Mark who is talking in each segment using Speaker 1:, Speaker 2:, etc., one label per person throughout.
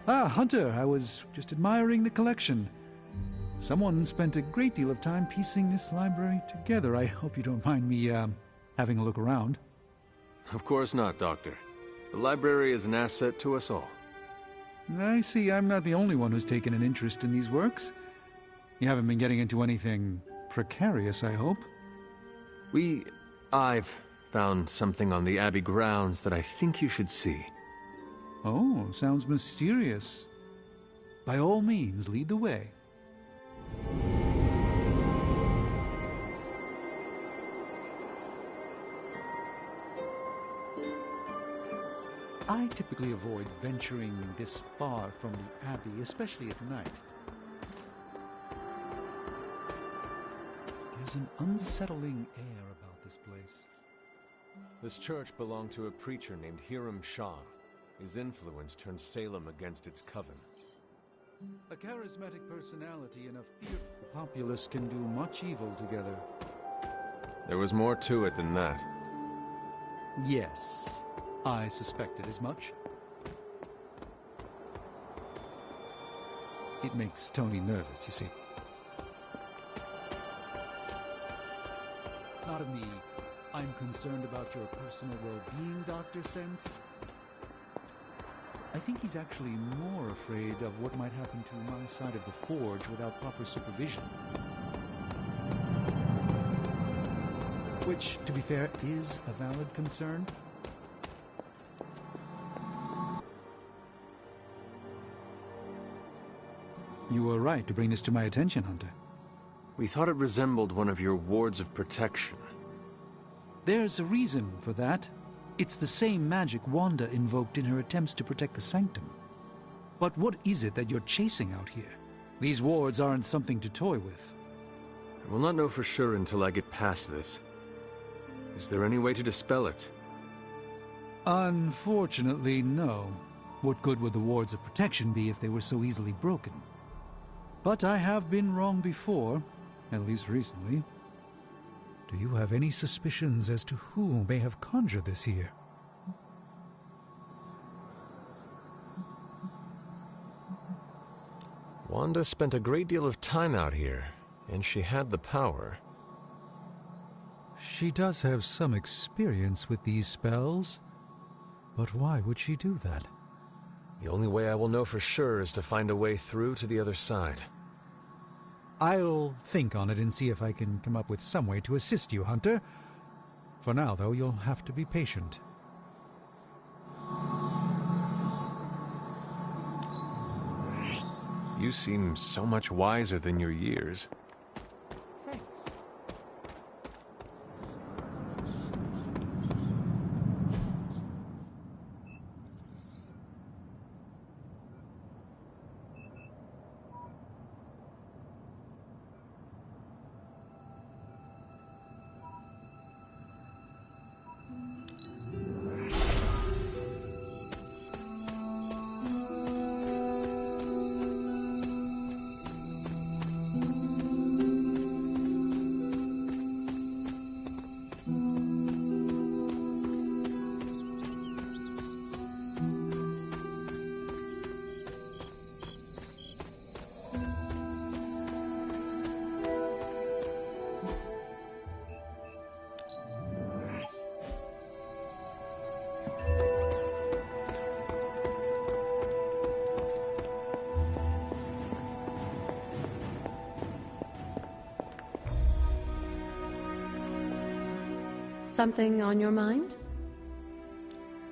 Speaker 1: Ah, Hunter, I was just admiring the collection. Someone spent a great deal of time piecing this library together. I hope you don't mind me, having a look around.
Speaker 2: Of course not, Doctor. The library is an asset to us all.
Speaker 1: I see I'm not the only one who's taken an interest in these works. You haven't been getting into anything precarious, I hope?
Speaker 2: I've found something on the Abbey grounds that I think you should see.
Speaker 1: Oh, sounds mysterious. By all means, lead the way. I typically avoid venturing this far from the Abbey, especially at night. There's an unsettling air about this place.
Speaker 2: This church belonged to a preacher named Hiram Shah. His influence turned Salem against its coven.
Speaker 1: A charismatic personality and a fearful populace can do much evil together.
Speaker 2: There was more to it than that.
Speaker 1: Yes, I suspected as much. It makes Tony nervous, you see. Pardon me, I'm concerned about your personal well-being, Dr. Sense. I think he's actually more afraid of what might happen to my side of the forge without proper supervision. Which, to be fair, is a valid concern. You were right to bring this to my attention, Hunter.
Speaker 2: We thought it resembled one of your wards of protection.
Speaker 1: There's a reason for that. It's the same magic Wanda invoked in her attempts to protect the Sanctum. But what is it that you're chasing out here? These wards aren't something to toy with.
Speaker 2: I will not know for sure until I get past this. Is there any way to dispel it?
Speaker 1: Unfortunately, no. What good would the wards of protection be if they were so easily broken? But I have been wrong before, at least recently. Do you have any suspicions as to who may have conjured this here?
Speaker 2: Wanda spent a great deal of time out here, and she had the power.
Speaker 1: She does have some experience with these spells, but why would she do that?
Speaker 2: The only way I will know for sure is to find a way through to the other side.
Speaker 1: I'll think on it and see if I can come up with some way to assist you, Hunter. For now, though, you'll have to be patient.
Speaker 2: You seem so much wiser than your years.
Speaker 1: Thanks.
Speaker 3: Something on your mind?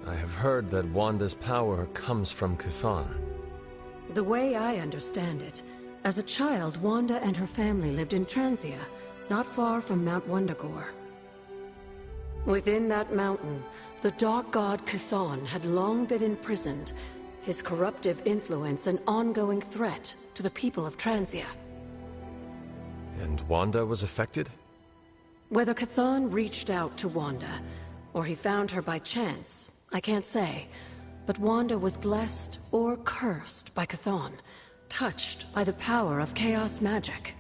Speaker 2: I have heard that Wanda's power comes from Chthon.
Speaker 3: The way I understand it, as a child, Wanda and her family lived in Transia, not far from Mount Wundagore. Within that mountain, the dark god Chthon had long been imprisoned, his corruptive influence an ongoing threat to the people of Transia.
Speaker 2: And Wanda was affected?
Speaker 3: Whether Chthon reached out to Wanda, or he found her by chance, I can't say. But Wanda was blessed or cursed by Chthon, touched by the power of chaos magic.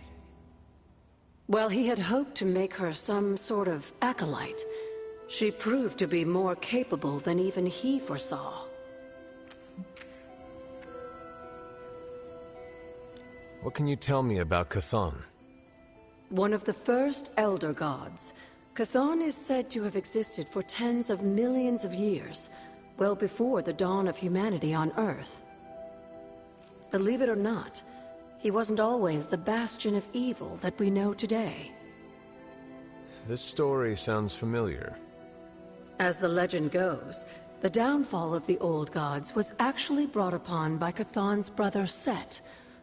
Speaker 3: While he had hoped to make her some sort of acolyte, she proved to be more capable than even he foresaw.
Speaker 2: What can you tell me about Chthon?
Speaker 3: One of the first Elder Gods, Chthon is said to have existed for tens of millions of years, well before the dawn of humanity on Earth. Believe it or not, he wasn't always the bastion of evil that we know today.
Speaker 2: This story sounds familiar.
Speaker 3: As the legend goes, the downfall of the old gods was actually brought upon by Chthon's brother Set,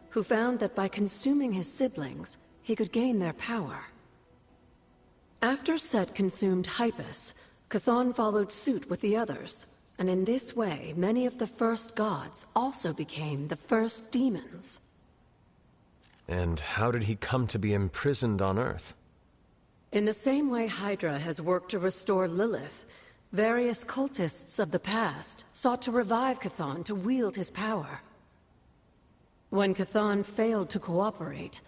Speaker 3: who found that by consuming his siblings, he could gain their power. After Set consumed Hypus, Chthon followed suit with the others, and in this way, many of the first gods also became the first demons.
Speaker 2: And how did he come to be imprisoned on Earth?
Speaker 3: In the same way Hydra has worked to restore Lilith, various cultists of the past sought to revive Chthon to wield his power. When Chthon failed to cooperate,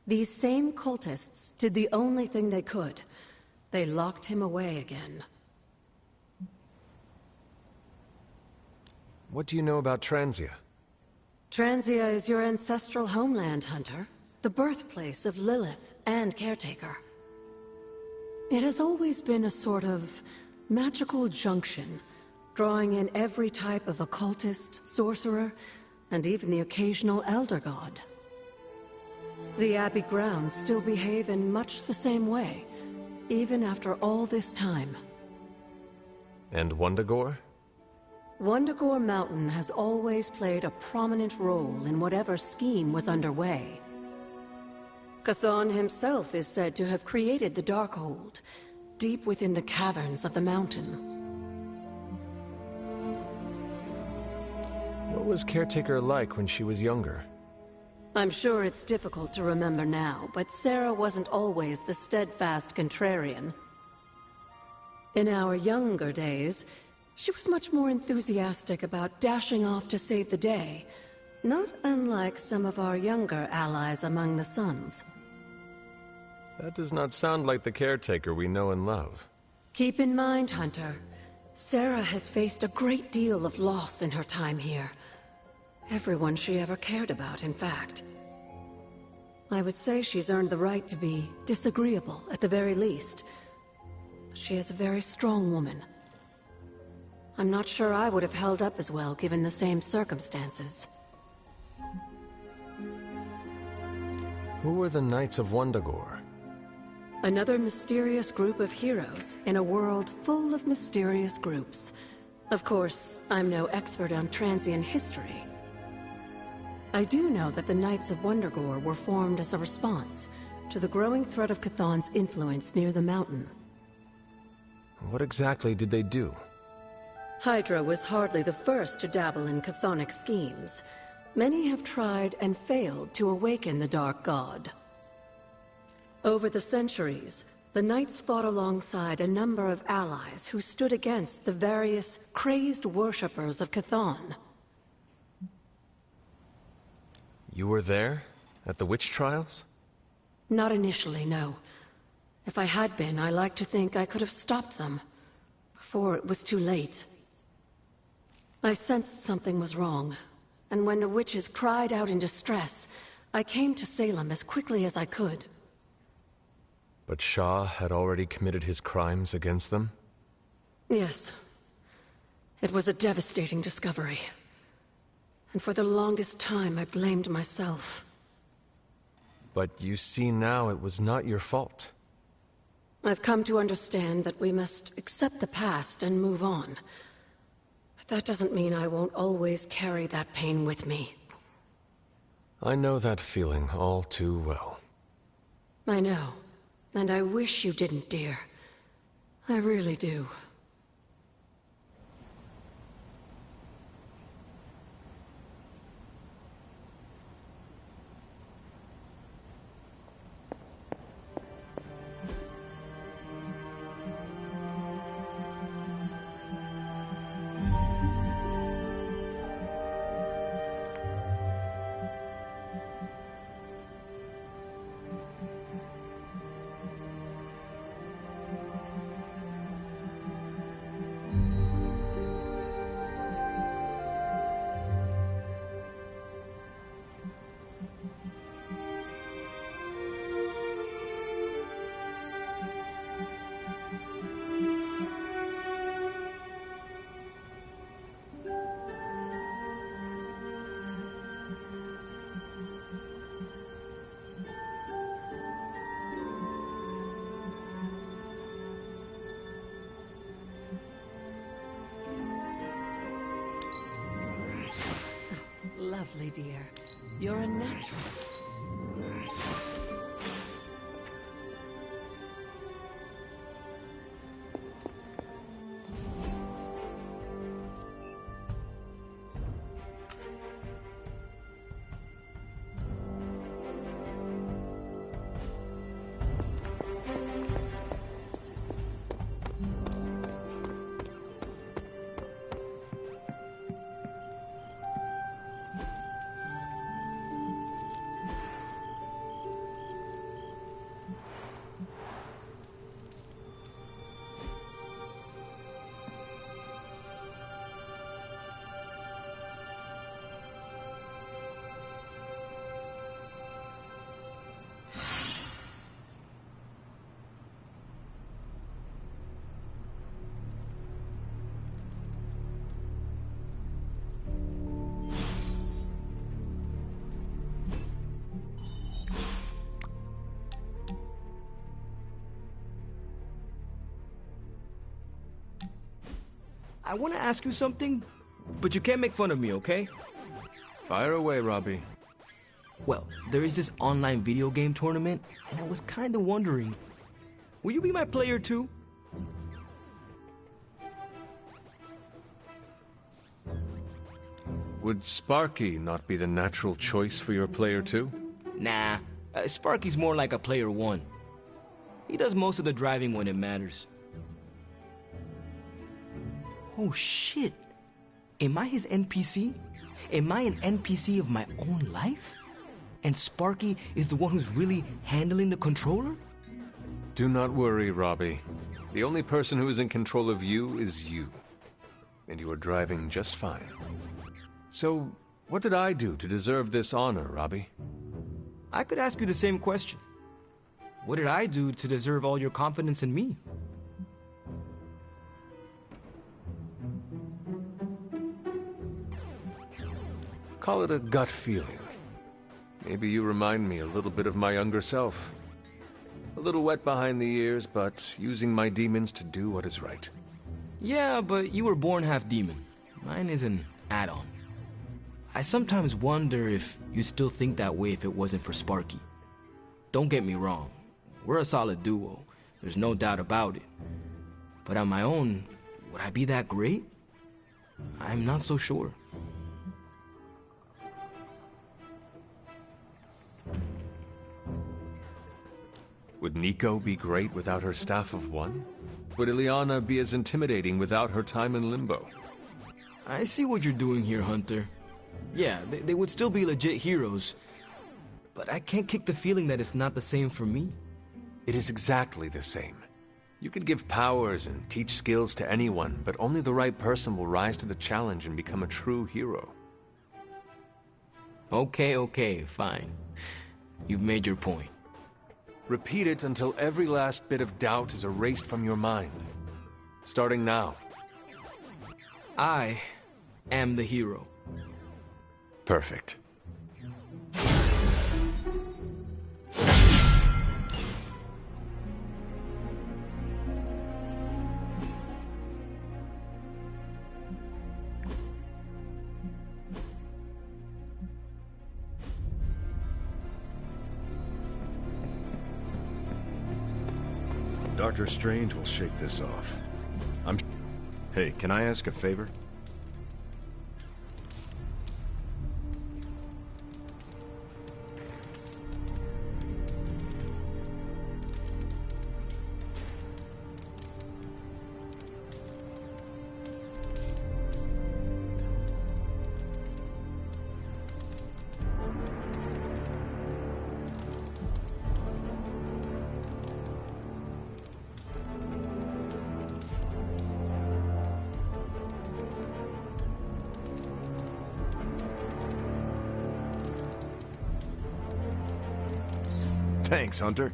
Speaker 3: these same cultists did the only thing they could. They locked him away again.
Speaker 2: What do you know about Transia?
Speaker 3: Transia is your ancestral homeland, Hunter. The birthplace of Lilith and Caretaker. It has always been a sort of magical junction, drawing in every type of occultist, sorcerer, and even the occasional Elder God. The Abbey grounds still behave in much the same way, even after all this time.
Speaker 2: And Wundagore?
Speaker 3: Wundagore Mountain has always played a prominent role in whatever scheme was underway. Chthon himself is said to have created the Darkhold, deep within the caverns of the mountain.
Speaker 2: What was Caretaker like when she was younger?
Speaker 3: I'm sure it's difficult to remember now, but Sarah wasn't always the steadfast contrarian. In our younger days, she was much more enthusiastic about dashing off to save the day, not unlike some of our younger allies among the Suns.
Speaker 2: That does not sound like the Caretaker we know and love.
Speaker 3: Keep in mind, Hunter, Sarah has faced a great deal of loss in her time here. Everyone she ever cared about, in fact. I would say she's earned the right to be disagreeable, at the very least. But she is a very strong woman. I'm not sure I would have held up as well given the same circumstances.
Speaker 2: Who were the Knights of Wundagore?
Speaker 3: Another mysterious group of heroes in a world full of mysterious groups. Of course, I'm no expert on Transian history. I do know that the Knights of Wundagore were formed as a response to the growing threat of Chthon's influence near the mountain.
Speaker 2: What exactly did they do?
Speaker 3: Hydra was hardly the first to dabble in chthonic schemes. Many have tried and failed to awaken the Dark God. Over the centuries, the Knights fought alongside a number of allies who stood against the various crazed worshippers of Chthon.
Speaker 2: You were there? At the witch trials?
Speaker 3: Not initially, no. If I had been, I like to think I could have stopped them, before it was too late. I sensed something was wrong, and when the witches cried out in distress, I came to Salem as quickly as I could.
Speaker 2: But Shah had already committed his crimes against them?
Speaker 3: Yes. It was a devastating discovery. And for the longest time, I blamed myself.
Speaker 2: But you see now it was not your fault.
Speaker 3: I've come to understand that we must accept the past and move on. But that doesn't mean I won't always carry that pain with me.
Speaker 2: I know that feeling all too well.
Speaker 3: I know. And I wish you didn't, dear. I really do. lovely, dear. You're a natural.
Speaker 4: I want to ask you something, but you can't make fun of me, okay?
Speaker 2: Fire away, Robbie.
Speaker 4: Well, there is this online video game tournament, and I was kind of wondering, will you be my player too?
Speaker 2: Would Sparky not be the natural choice for your player too?
Speaker 4: Nah, Sparky's more like a player one. He does most of the driving when it matters. Oh shit! Am I his NPC? Am I an NPC of my own life? And Sparky is the one who's really handling the controller?
Speaker 2: Do not worry, Robbie. The only person who is in control of you is you. And you are driving just fine. So, what did I do to deserve this honor, Robbie?
Speaker 4: I could ask you the same question. What did I do to deserve all your confidence in me?
Speaker 2: Call it a gut feeling. Maybe you remind me a little bit of my younger self. A little wet behind the ears, but using my demons to do what is right.
Speaker 4: Yeah, but you were born half demon. Mine is an add-on. I sometimes wonder if you'd still think that way if it wasn't for Sparky. Don't get me wrong. We're a solid duo. There's no doubt about it. But on my own, would I be that great? I'm not so sure.
Speaker 2: Would Nico be great without her staff of one? Would Ileana be as intimidating without her time in limbo?
Speaker 4: I see what you're doing here, Hunter. Yeah, they would still be legit heroes. But I can't kick the feeling that it's not the same for me.
Speaker 2: It is exactly the same. You could give powers and teach skills to anyone, but only the right person will rise to the challenge and become a true hero.
Speaker 4: Okay, fine. You've made your point.
Speaker 2: Repeat it until every last bit of doubt is erased from your mind. Starting now.
Speaker 4: I am the hero.
Speaker 2: Perfect.
Speaker 5: Doctor Strange will shake this off. Hey, can I ask a favor? Thanks, Hunter.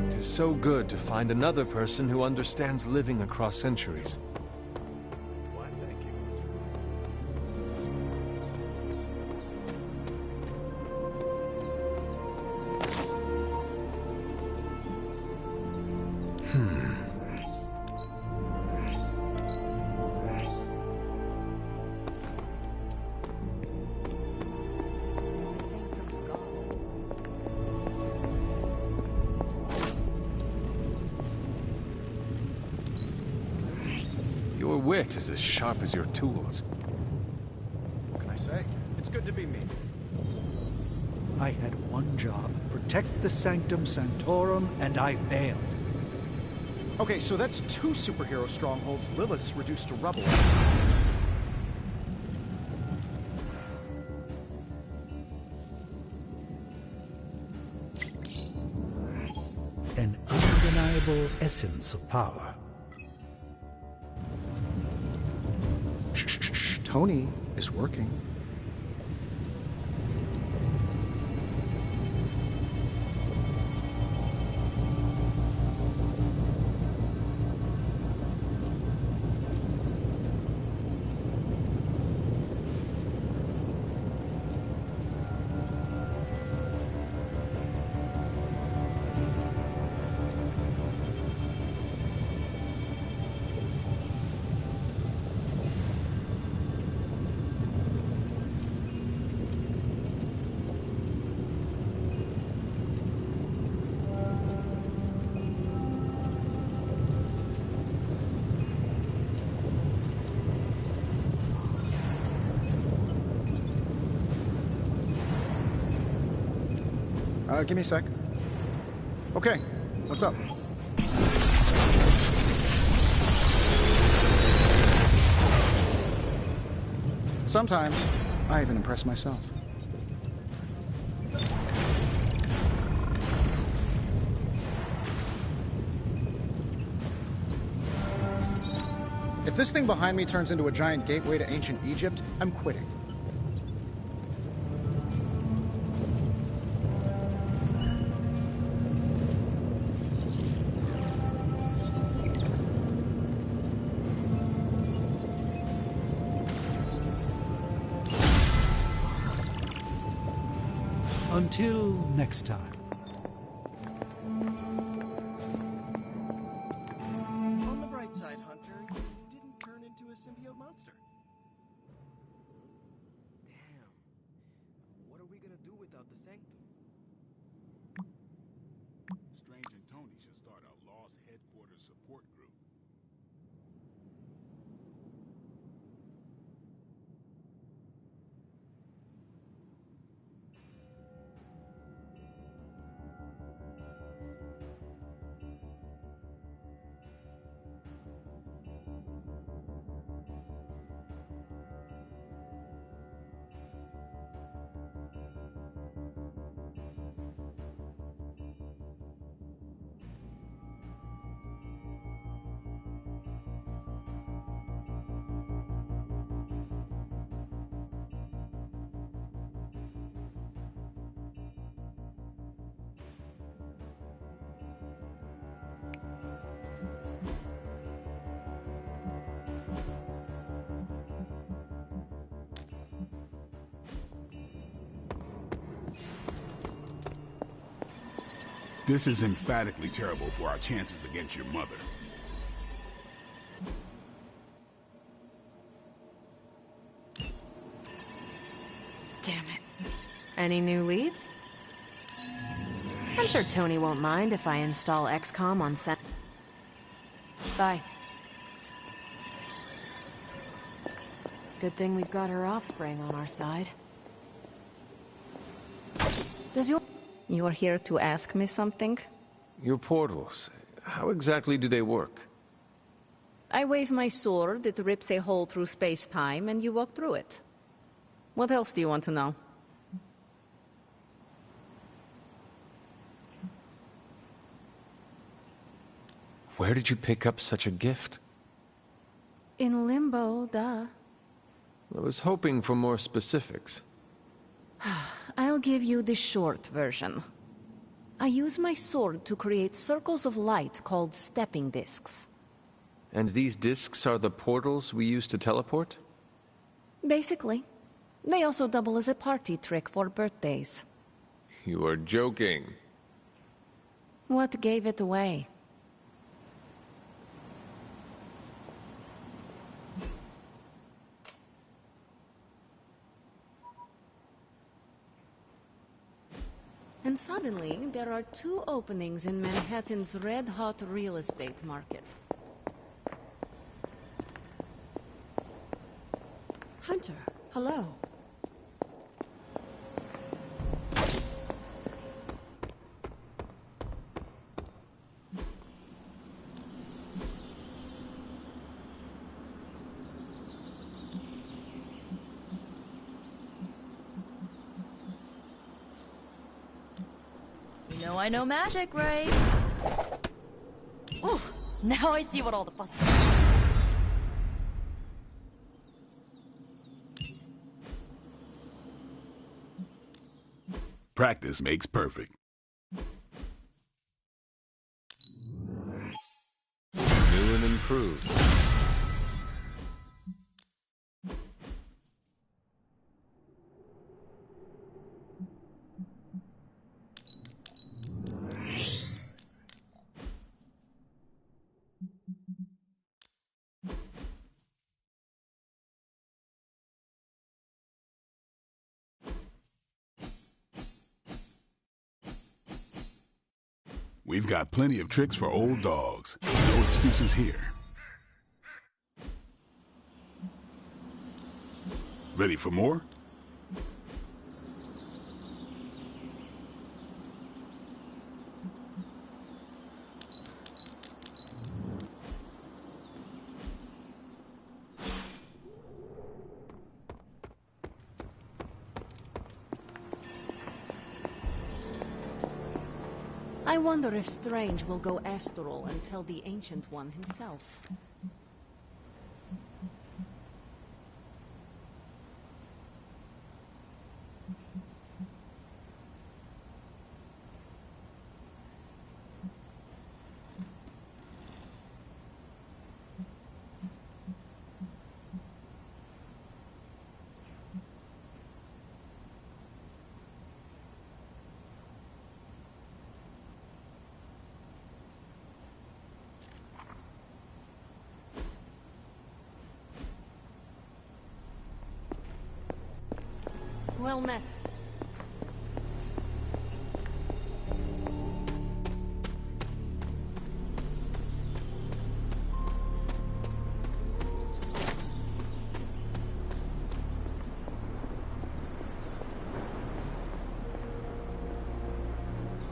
Speaker 2: It is so good to find another person who understands living across centuries.
Speaker 5: Why, thank you.
Speaker 2: wit is as sharp as your tools.
Speaker 6: What can I say? It's good to be me.
Speaker 1: I had one job, protect the Sanctum Sanctorum, and I failed.
Speaker 6: Okay, so that's 2 superhero strongholds Lilith's reduced to rubble.
Speaker 1: An undeniable essence of power.
Speaker 6: Shh. Tony is working. Give me a sec. Okay, what's up? Sometimes, I even impress myself. If this thing behind me turns into a giant gateway to ancient Egypt, I'm quitting.
Speaker 1: Until next time.
Speaker 6: On the bright side, Hunter, you didn't turn into a symbiote monster.
Speaker 4: Damn. What are we gonna do without the Sanctum?
Speaker 7: Strange and Tony should start a Lost Headquarters support group. This is emphatically terrible for our chances against your mother.
Speaker 8: Damn it. Any new leads? I'm sure Tony won't mind if I install XCOM on set. Bye. Good thing we've got her offspring on our side.
Speaker 9: You are here to ask me something?
Speaker 2: Your portals, how exactly do they work?
Speaker 9: I wave my sword, it rips a hole through space-time, and you walk through it. What else do you want to know?
Speaker 2: Where did you pick up such a gift?
Speaker 9: In Limbo, duh.
Speaker 2: I was hoping for more specifics.
Speaker 9: I'll give you the short version. I use my sword to create circles of light called stepping discs.
Speaker 2: And these discs are the portals we use to teleport?
Speaker 9: Basically. They also double as a party trick for birthdays.
Speaker 2: You are joking.
Speaker 9: What gave it away? And suddenly, there are 2 openings in Manhattan's red-hot real estate market.
Speaker 3: Hunter, hello.
Speaker 10: You know I know magic, right? Ooh, now I see what all the fuss is.
Speaker 7: Practice makes perfect.
Speaker 2: New and improved.
Speaker 7: We've got plenty of tricks for old dogs. No excuses here. Ready for more?
Speaker 9: I wonder if Strange will go astral and tell the Ancient One himself. Well met.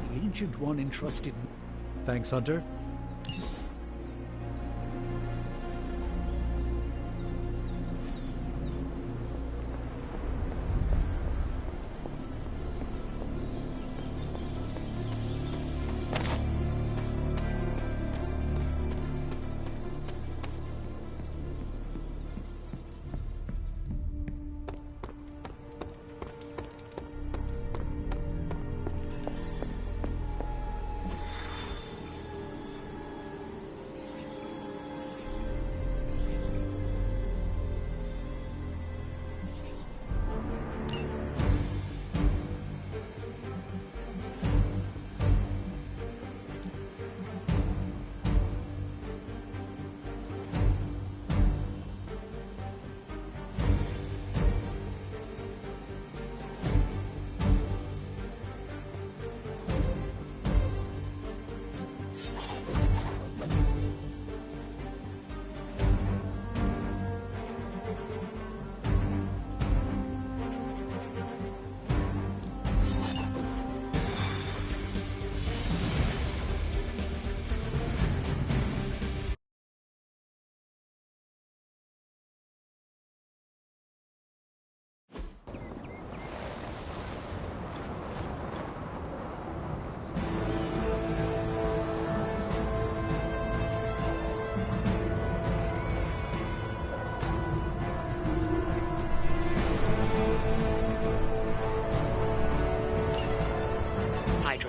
Speaker 1: The Ancient One entrusted me. Thanks, Hunter.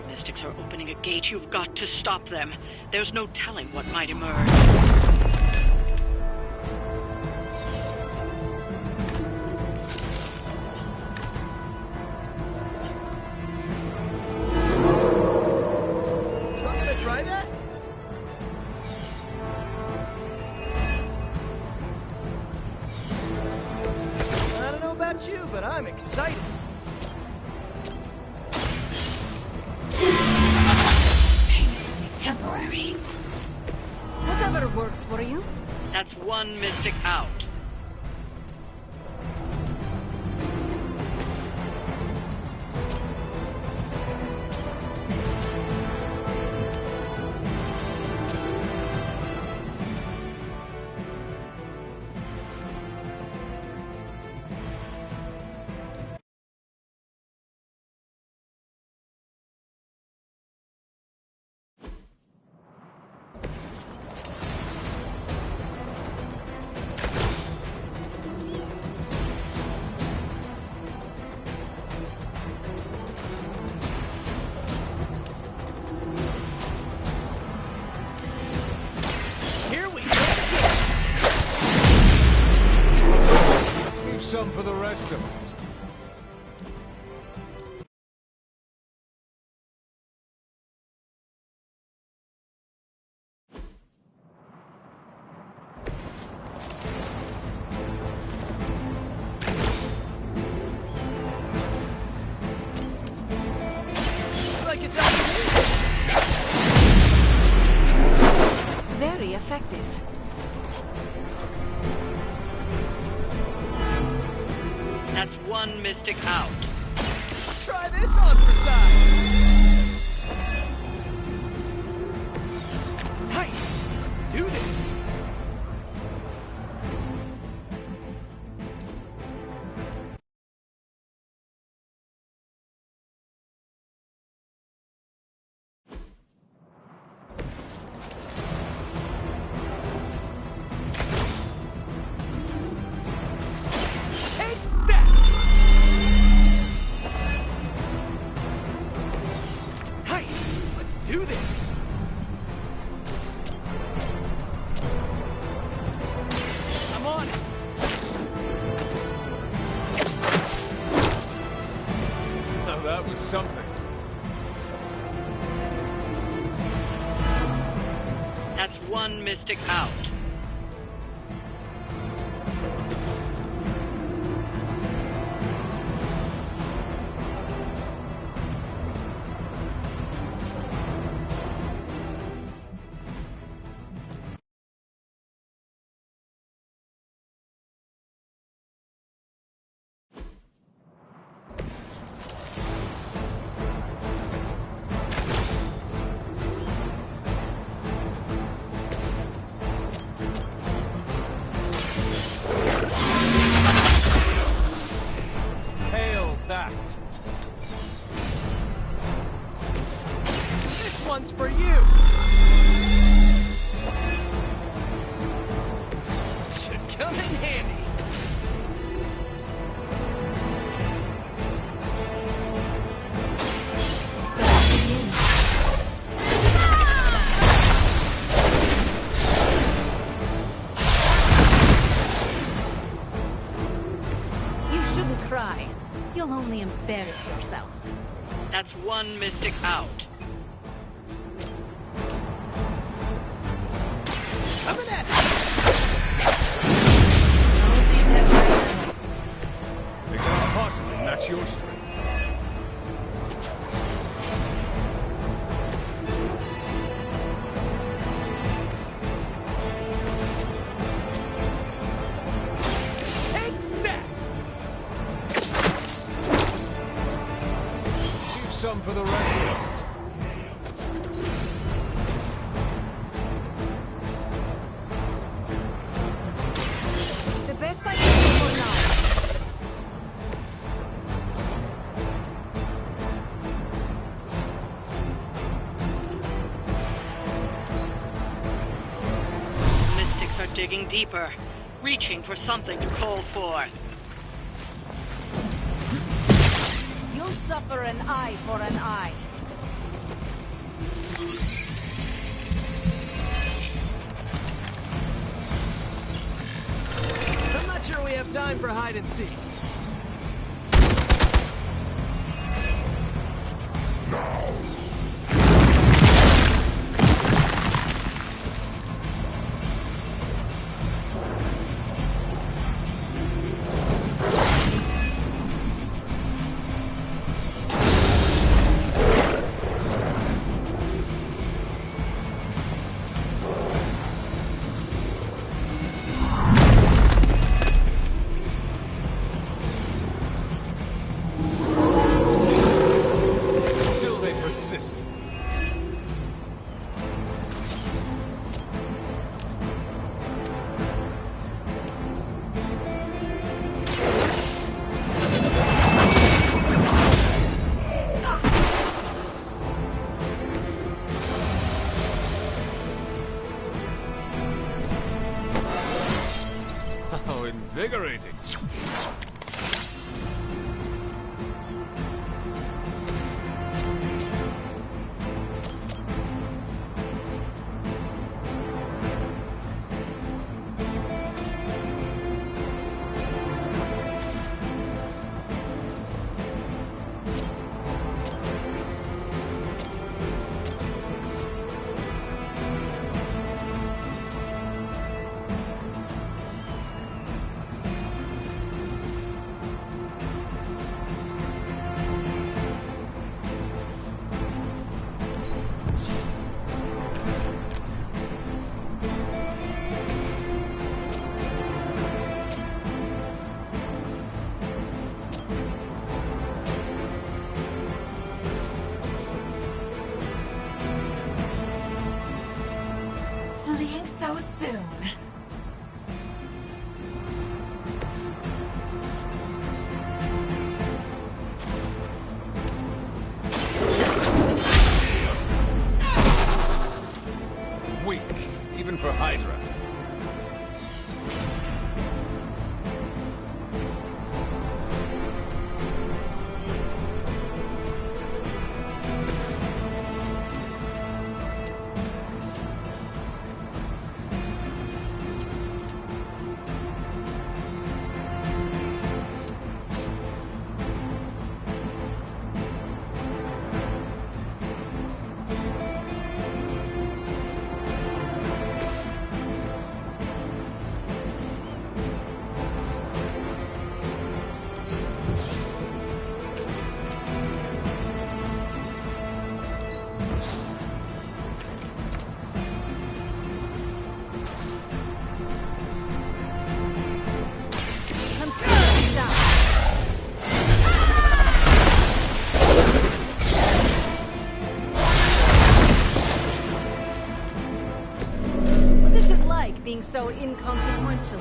Speaker 11: Mystics are opening a gate. You've got to stop them. There's no telling what might emerge.
Speaker 6: Try that? I don't know about you, but I'm excited.
Speaker 11: Temporary.
Speaker 9: Whatever works for you.
Speaker 11: That's one mystic out.
Speaker 2: rest of us.
Speaker 12: Like it's out of
Speaker 9: Very effective.
Speaker 11: That's one mystic out.
Speaker 12: Try this on for size. Nice. Let's do this. Do this! I'm on it!
Speaker 2: Now that was something.
Speaker 11: That's one mystic out.
Speaker 12: That. This one's for you! Should come in handy.
Speaker 9: You shouldn't cry. You'll only embarrass yourself.
Speaker 11: That's one mystic out.
Speaker 12: Coming at
Speaker 2: They can't possibly match your strength. Some for the rest of us.
Speaker 9: It's the best I can do for now.
Speaker 11: Mystics are digging deeper, reaching for something to call forth.
Speaker 9: You'll suffer an eye for an eye.
Speaker 12: I'm not sure we have time for hide and seek.
Speaker 10: so soon.
Speaker 2: Weak, even for Hydra.
Speaker 9: Being so inconsequential.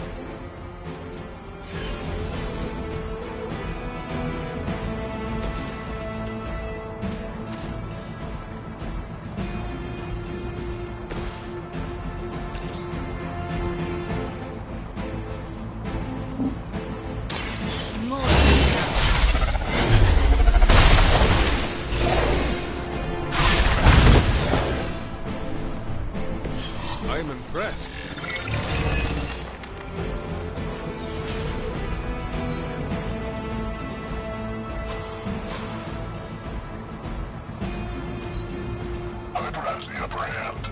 Speaker 2: I'm impressed.
Speaker 13: Hydra has the upper hand.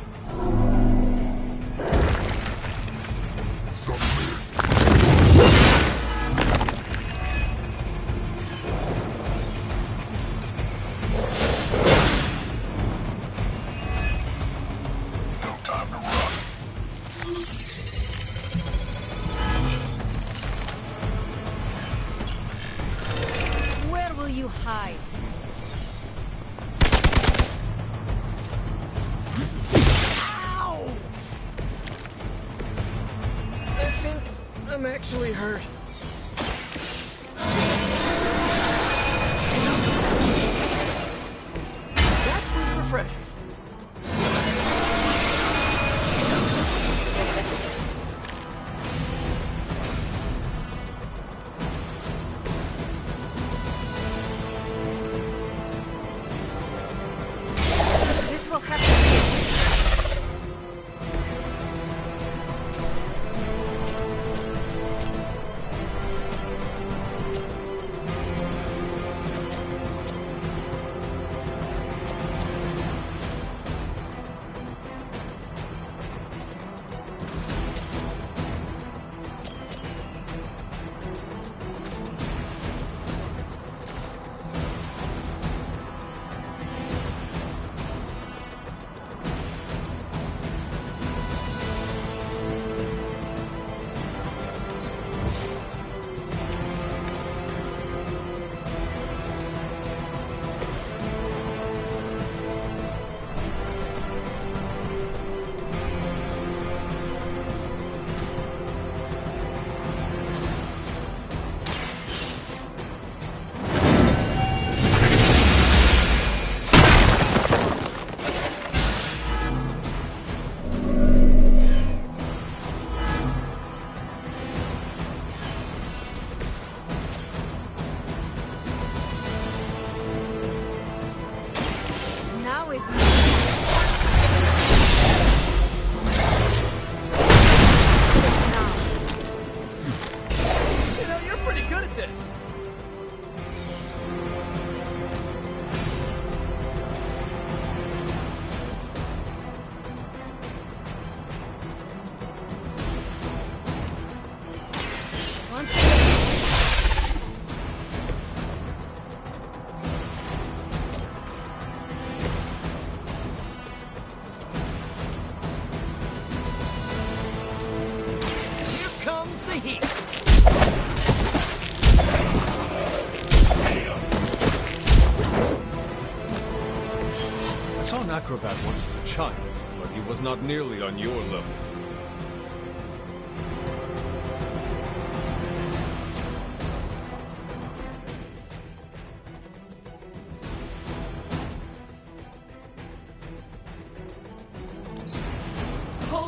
Speaker 13: No time to run.
Speaker 9: Where will you hide?
Speaker 12: I think I'm actually hurt. That was refreshing.
Speaker 9: This will have to be. Now is
Speaker 12: You know, you're pretty good at this. Here comes the heat.
Speaker 2: I saw an acrobat once as a child, but he was not nearly on your level.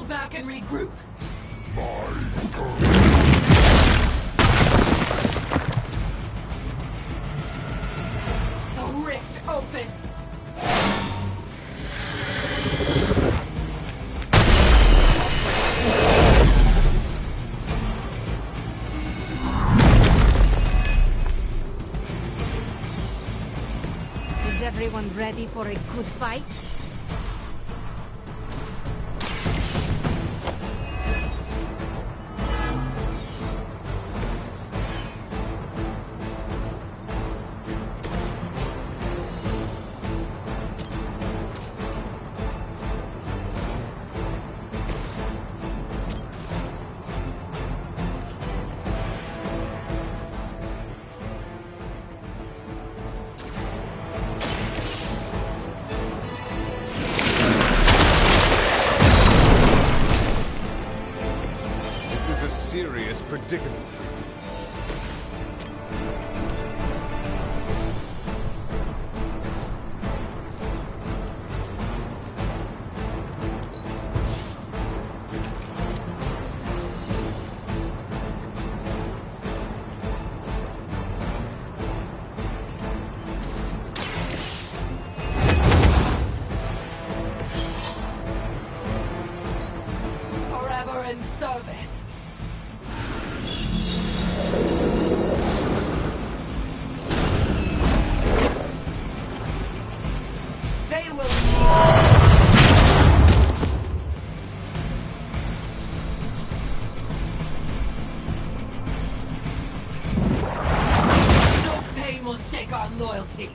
Speaker 3: back and regroup. The rift opens.
Speaker 9: Is everyone ready for a good fight?
Speaker 2: Serious predicament for you.
Speaker 3: Forever in service. They will no pain will shake our loyalty.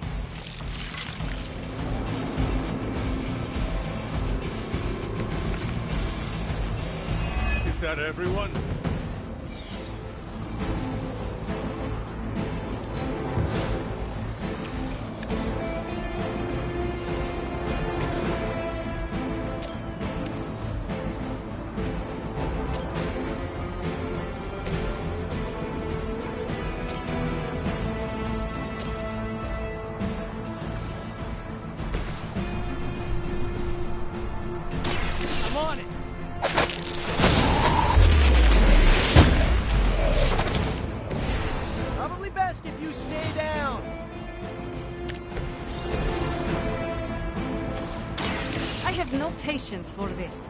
Speaker 5: Is that everyone?
Speaker 12: I'm on it. Probably best if you stay down.
Speaker 9: I have no patience for this.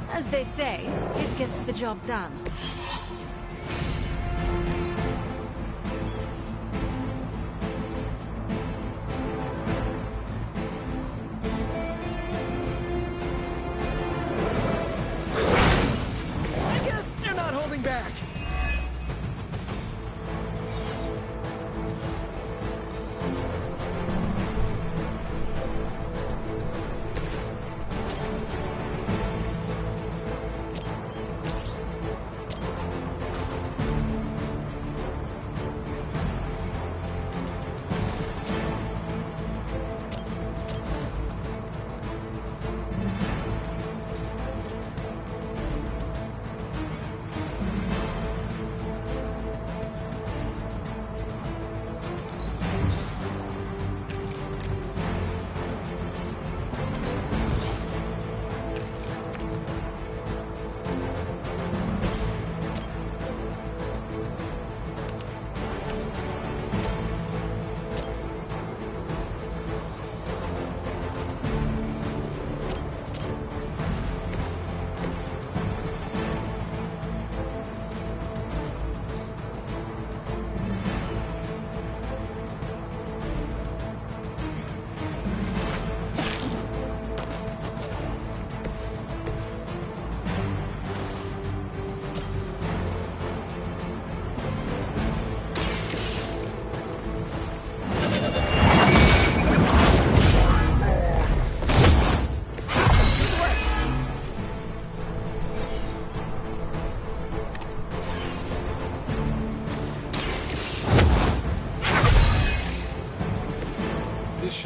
Speaker 9: As they say, it gets the job done.
Speaker 12: I guess they're not holding back.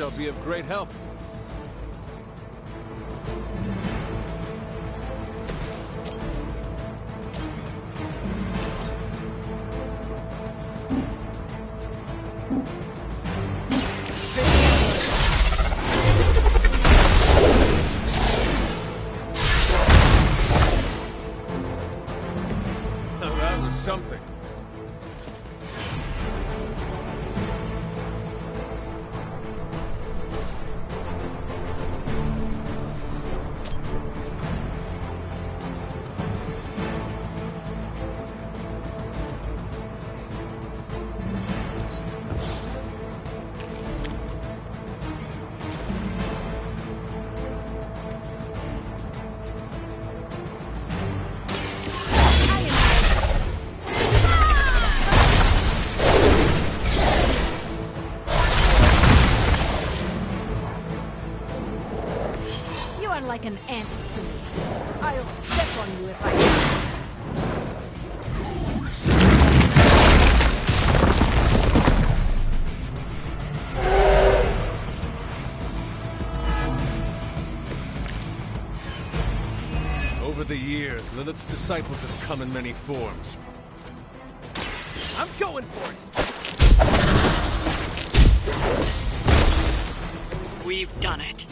Speaker 2: shall be of great help. Now that was something.
Speaker 9: Like an ant to me. I'll step on you if I can.
Speaker 2: Over the years, Lilith's disciples have come in many forms.
Speaker 12: I'm going for
Speaker 11: it. We've done it.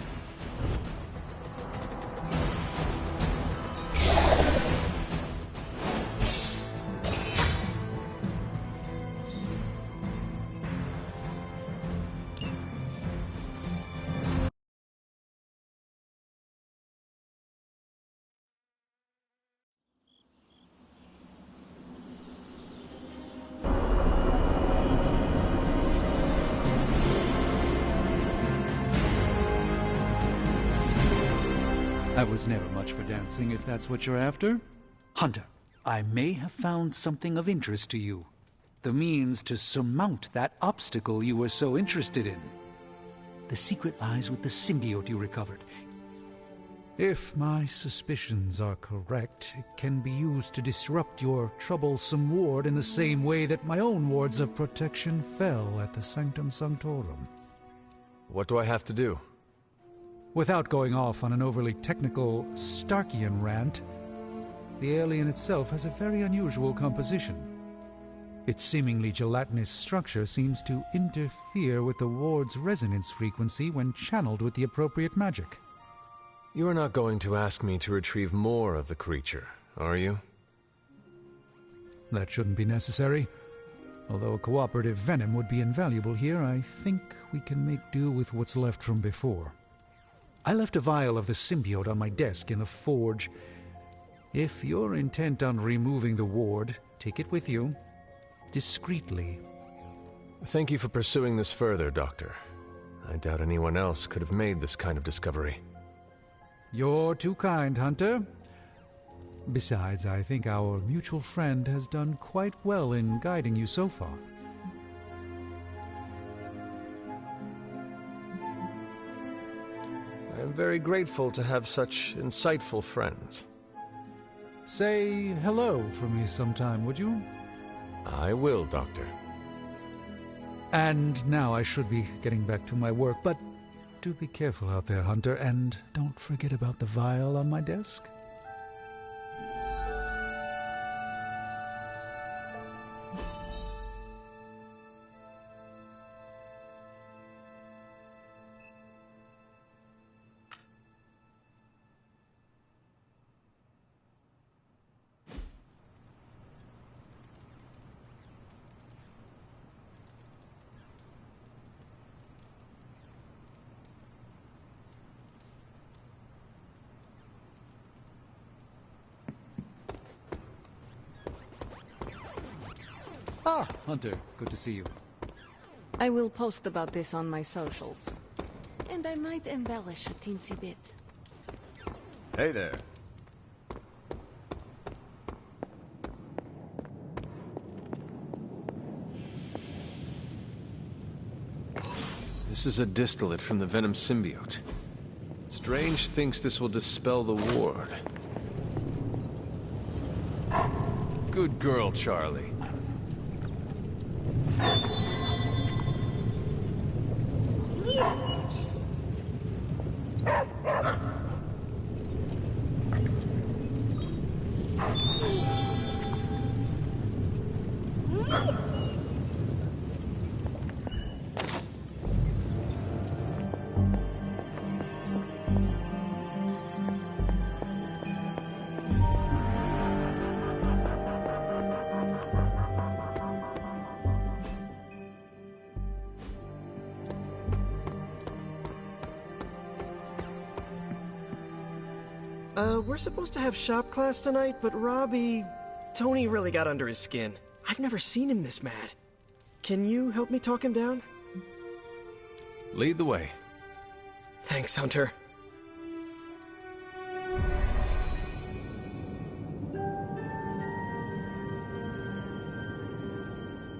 Speaker 1: I was never much for dancing, if that's what you're after. Hunter, I may have found something of interest to you. The means to surmount that obstacle you were so interested in. The secret lies with the symbiote you recovered. If my suspicions are correct, it can be used to disrupt your troublesome ward in the same way that my own wards of protection fell at the Sanctum Sanctorum.
Speaker 2: What do I have to do?
Speaker 1: Without going off on an overly technical Starkian rant, the alien itself has a very unusual composition. Its seemingly gelatinous structure seems to interfere with the ward's resonance frequency when channeled with the appropriate magic.
Speaker 2: You are not going to ask me to retrieve more of the creature, are you?
Speaker 1: That shouldn't be necessary. Although a cooperative venom would be invaluable here, I think we can make do with what's left from before. I left a vial of the symbiote on my desk in the forge. If you're intent on removing the ward, take it with you. Discreetly.
Speaker 2: Thank you for pursuing this further, Doctor. I doubt anyone else could have made this kind of discovery.
Speaker 1: You're too kind, Hunter. Besides, I think our mutual friend has done quite well in guiding you so far.
Speaker 2: I am very grateful to have such insightful friends.
Speaker 1: Say hello for me sometime, would you?
Speaker 2: I will, Doctor.
Speaker 1: And now I should be getting back to my work, but do be careful out there, Hunter, and don't forget about the vial on my desk. Ah, Hunter, good to see you.
Speaker 9: I will post about this on my socials. And I might embellish a teensy bit.
Speaker 5: Hey there.
Speaker 2: This is a distillate from the Venom symbiote. Strange thinks this will dispel the ward. Good girl, Charlie.
Speaker 12: We're supposed to have shop class tonight, but Tony really got under his skin. I've never seen him this mad. Can you help me talk him down?
Speaker 2: Lead the way.
Speaker 12: Thanks, Hunter.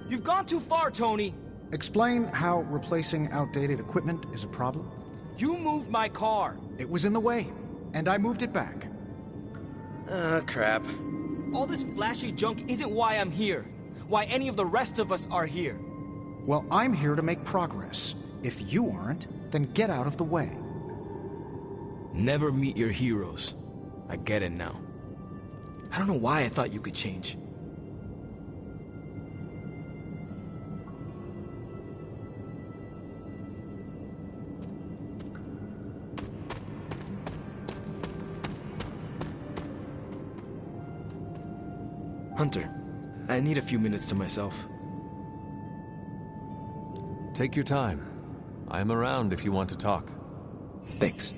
Speaker 4: You've gone too far, Tony!
Speaker 6: Explain how replacing outdated equipment is a problem.
Speaker 4: You moved my car!
Speaker 6: It was in the way, and I moved it back.
Speaker 12: Crap.
Speaker 4: All this flashy junk isn't why I'm here. Why any of the rest of us are here.
Speaker 6: Well, I'm here to make progress. If you aren't, then get out of the way.
Speaker 4: Never meet your heroes. I get it now. I don't know why I thought you could change. Hunter, I need a few minutes to myself.
Speaker 2: Take your time. I am around if you want to talk.
Speaker 4: Thanks.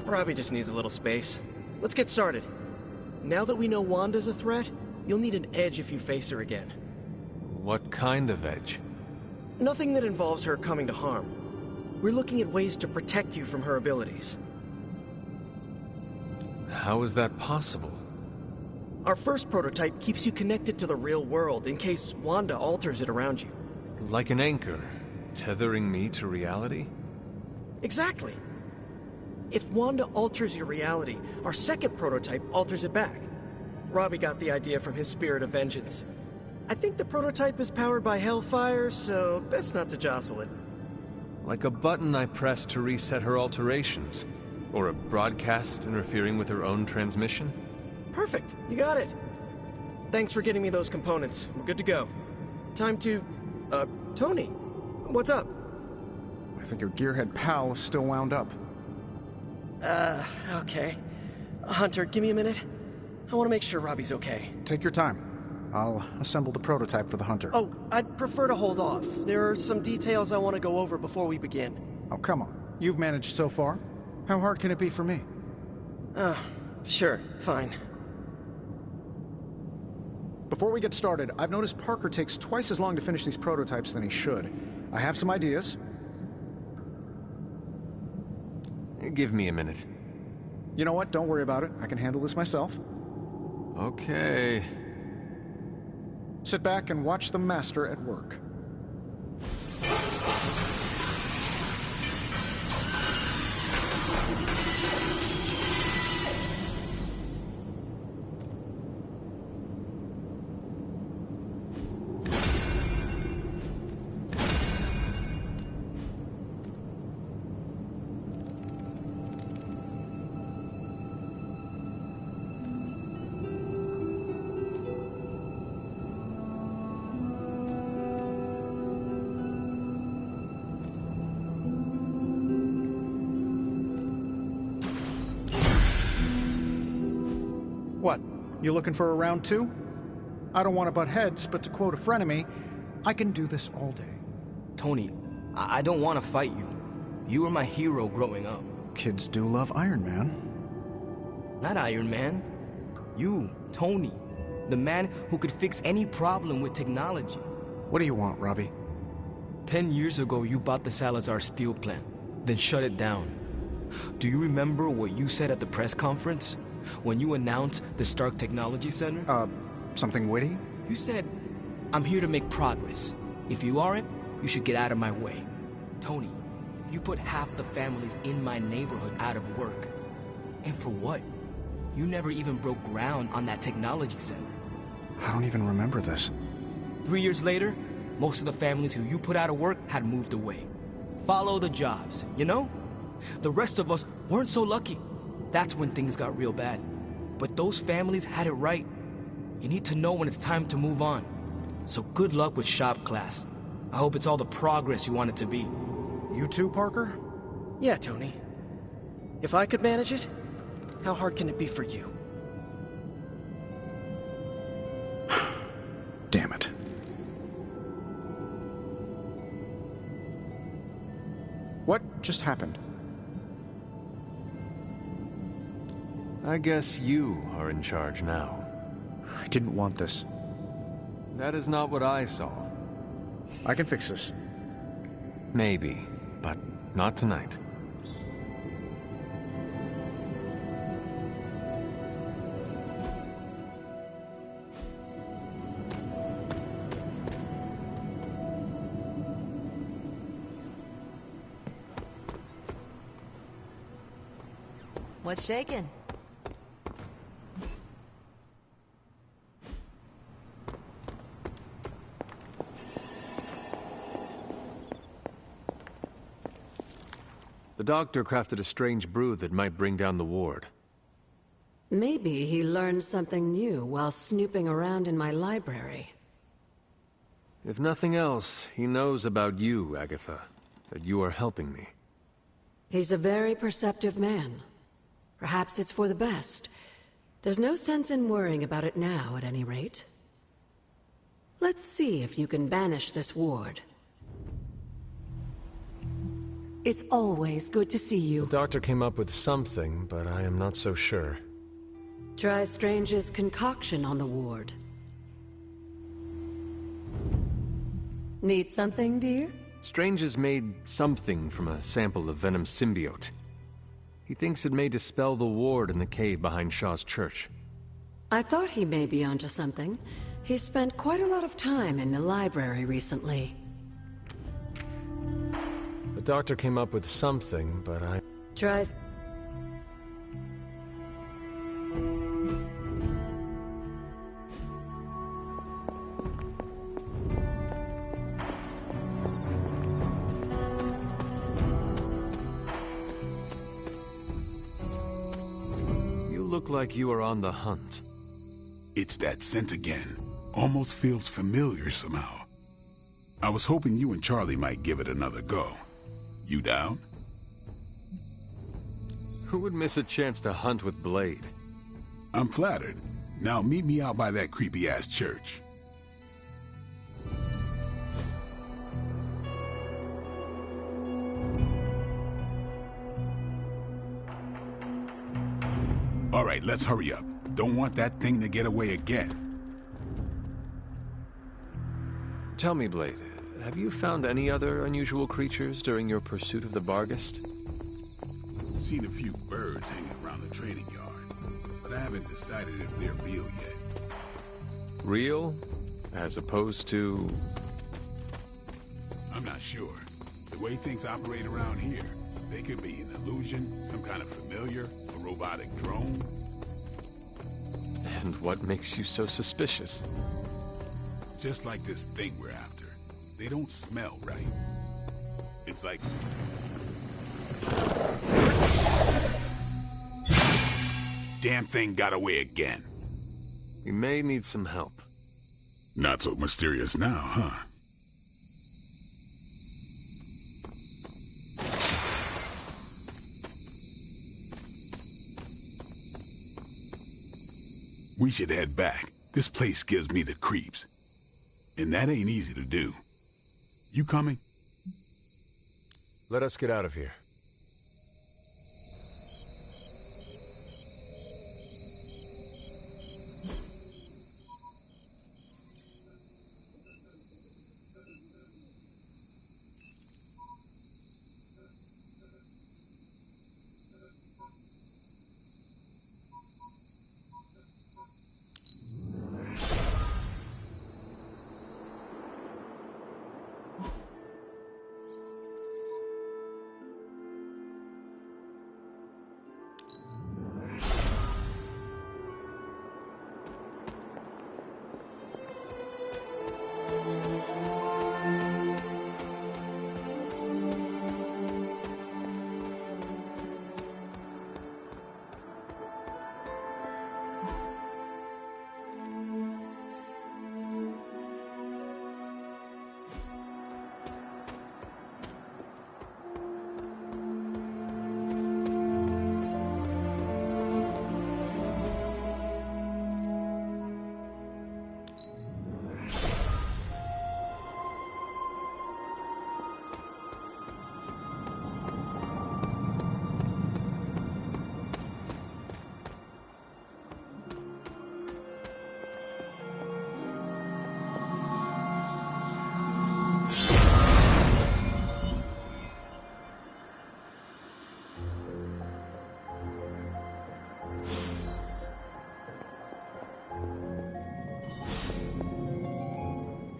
Speaker 12: Robbie just needs a little space. Let's get started. Now that we know Wanda's a threat, you'll need an edge if you face her again.
Speaker 2: What kind of edge?
Speaker 12: Nothing that involves her coming to harm. We're looking at ways to protect you from her abilities.
Speaker 2: How is that possible?
Speaker 12: Our first prototype keeps you connected to the real world in case Wanda alters it around you.
Speaker 2: Like an anchor, tethering me to reality?
Speaker 12: Exactly. If Wanda alters your reality, our second prototype alters it back. Robbie got the idea from his spirit of vengeance. I think the prototype is powered by Hellfire, so best not to jostle it.
Speaker 2: Like a button I press to reset her alterations? Or a broadcast interfering with her own transmission?
Speaker 12: Perfect, you got it. Thanks for getting me those components. We're good to go. Time to... Tony, what's up?
Speaker 6: I think your gearhead pal is still wound up.
Speaker 12: Okay. Hunter, give me a minute. I want to make sure Robbie's okay.
Speaker 6: Take your time. I'll assemble the prototype for the Hunter.
Speaker 12: Oh, I'd prefer to hold off. There are some details I want to go over before we begin.
Speaker 6: Oh, come on. You've managed so far. How hard can it be for me?
Speaker 12: Sure, fine.
Speaker 6: Before we get started, I've noticed Parker takes twice as long to finish these prototypes than he should. I have some ideas.
Speaker 2: Give me a minute.
Speaker 6: You know what? Don't worry about it. I can handle this myself.
Speaker 2: Okay.
Speaker 6: Sit back and watch the master at work. What? You looking for a round two? I don't want to butt heads, but to quote a frenemy, I can do this all day.
Speaker 4: Tony, I don't want to fight you. You were my hero growing up.
Speaker 6: Kids do love Iron Man.
Speaker 4: Not Iron Man. You, Tony. The man who could fix any problem with technology.
Speaker 6: What do you want, Robbie?
Speaker 4: 10 years ago, you bought the Salazar steel plant, then shut it down. Do you remember what you said at the press conference? When you announced the Stark Technology Center?
Speaker 6: Something witty?
Speaker 4: You said, I'm here to make progress. If you aren't, you should get out of my way. Tony, you put half the families in my neighborhood out of work. And for what? You never even broke ground on that technology center.
Speaker 6: I don't even remember this.
Speaker 4: 3 years later, most of the families who you put out of work had moved away. Follow the jobs, you know? The rest of us weren't so lucky. That's when things got real bad. But those families had it right. You need to know when it's time to move on. So good luck with shop class. I hope it's all the progress you want it to be.
Speaker 6: You too, Parker?
Speaker 12: Yeah, Tony. If I could manage it, how hard can it be for you?
Speaker 6: Damn it. What just happened?
Speaker 2: I guess you are in charge now.
Speaker 6: I didn't want this.
Speaker 2: That is not what I saw.
Speaker 6: I can fix this.
Speaker 2: Maybe, but not tonight.
Speaker 8: What's shaking?
Speaker 2: The doctor crafted a strange brew that might bring down the ward.
Speaker 3: Maybe he learned something new while snooping around in my library.
Speaker 2: If nothing else, he knows about you, Agatha. That you are helping me.
Speaker 3: He's a very perceptive man. Perhaps it's for the best. There's no sense in worrying about it now, at any rate. Let's see if you can banish this ward. It's always good to see you.
Speaker 2: The doctor came up with something, but I am not so sure.
Speaker 3: Try Strange's concoction on the ward. Need something, dear?
Speaker 2: Strange has made something from a sample of Venom's symbiote. He thinks it may dispel the ward in the cave behind Shaw's church.
Speaker 3: I thought he may be onto something. He's spent quite a lot of time in the library recently.
Speaker 2: The doctor came up with something, but I...
Speaker 3: Try...
Speaker 2: look like you are on the hunt.
Speaker 7: It's that scent again. Almost feels familiar somehow. I was hoping you and Charlie might give it another go. You down?
Speaker 2: Who would miss a chance to hunt with Blade?
Speaker 7: I'm flattered. Now meet me out by that creepy-ass church. All right, let's hurry up. Don't want that thing to get away again.
Speaker 2: Tell me, Blade, have you found any other unusual creatures during your pursuit of the Barghest?
Speaker 7: Seen a few birds hanging around the training yard, but I haven't decided if they're real yet.
Speaker 2: Real? As opposed to...
Speaker 7: I'm not sure. The way things operate around here, they could be an illusion, some kind of familiar, a robotic drone.
Speaker 2: And what makes you so suspicious?
Speaker 7: Just like this thing we're after. They don't smell right. It's like... Damn thing got away again.
Speaker 2: We may need some help.
Speaker 7: Not so mysterious now, huh? We should head back. This place gives me the creeps. And that ain't easy to do. You coming?
Speaker 2: Let us get out of here.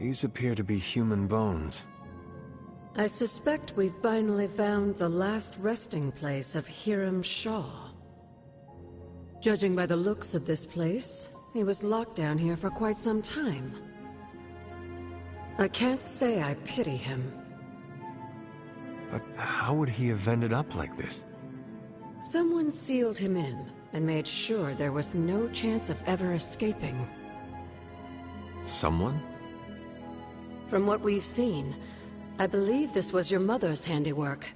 Speaker 2: These appear to be human bones.
Speaker 3: I suspect we've finally found the last resting place of Hiram Shaw. Judging by the looks of this place, he was locked down here for quite some time. I can't say I pity him.
Speaker 2: But how would he have ended up like this?
Speaker 3: Someone sealed him in and made sure there was no chance of ever escaping.
Speaker 2: Someone?
Speaker 3: From what we've seen, I believe this was your mother's handiwork.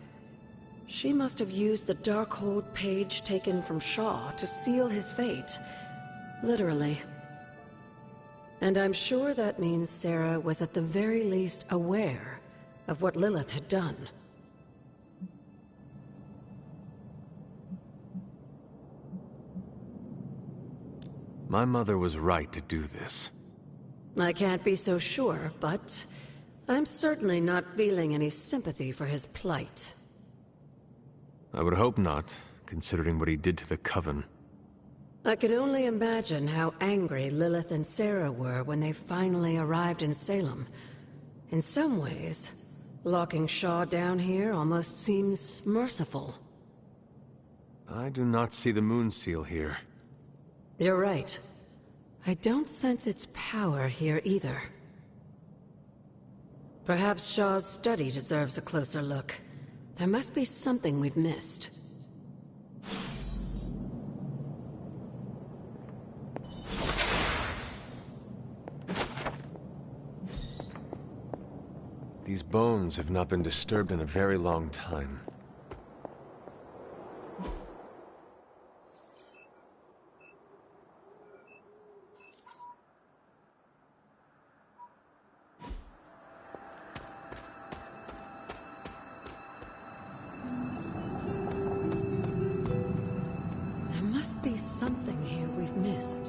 Speaker 3: She must have used the Darkhold page taken from Shaw to seal his fate. Literally. And I'm sure that means Sarah was at the very least aware of what Lilith had done.
Speaker 2: My mother was right to do this.
Speaker 3: I can't be so sure, but I'm certainly not feeling any sympathy for his plight.
Speaker 2: I would hope not, considering what he did to the Coven.
Speaker 3: I can only imagine how angry Lilith and Sarah were when they finally arrived in Salem. In some ways, locking Shaw down here almost seems merciful.
Speaker 2: I do not see the moon seal here.
Speaker 3: You're right. I don't sense its power here either. Perhaps Shaw's study deserves a closer look. There must be something we've missed.
Speaker 2: These bones have not been disturbed in a very long time.
Speaker 3: Something here we've missed.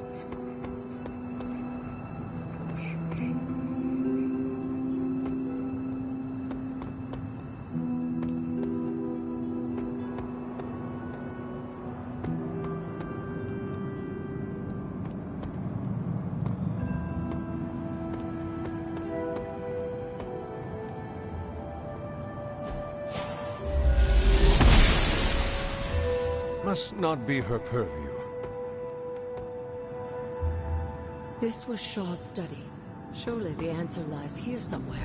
Speaker 2: Must not be her purview.
Speaker 3: This was Shaw's study. Surely the answer lies here somewhere.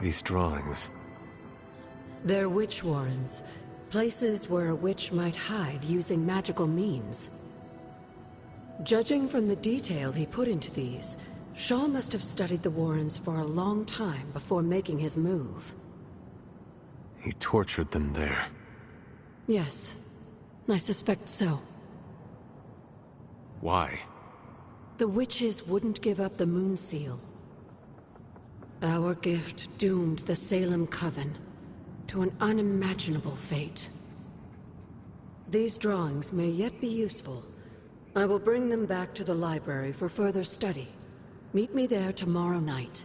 Speaker 2: These drawings.
Speaker 3: They're witch warrens. Places where a witch might hide using magical means. Judging from the detail he put into these, Shaw must have studied the warrens for a long time before making his move.
Speaker 2: He tortured them there.
Speaker 3: Yes, I suspect so.
Speaker 2: Why?
Speaker 3: The witches wouldn't give up the moon seal. Our gift doomed the Salem Coven to an unimaginable fate. These drawings may yet be useful. I will bring them back to the library for further study. Meet me there tomorrow night.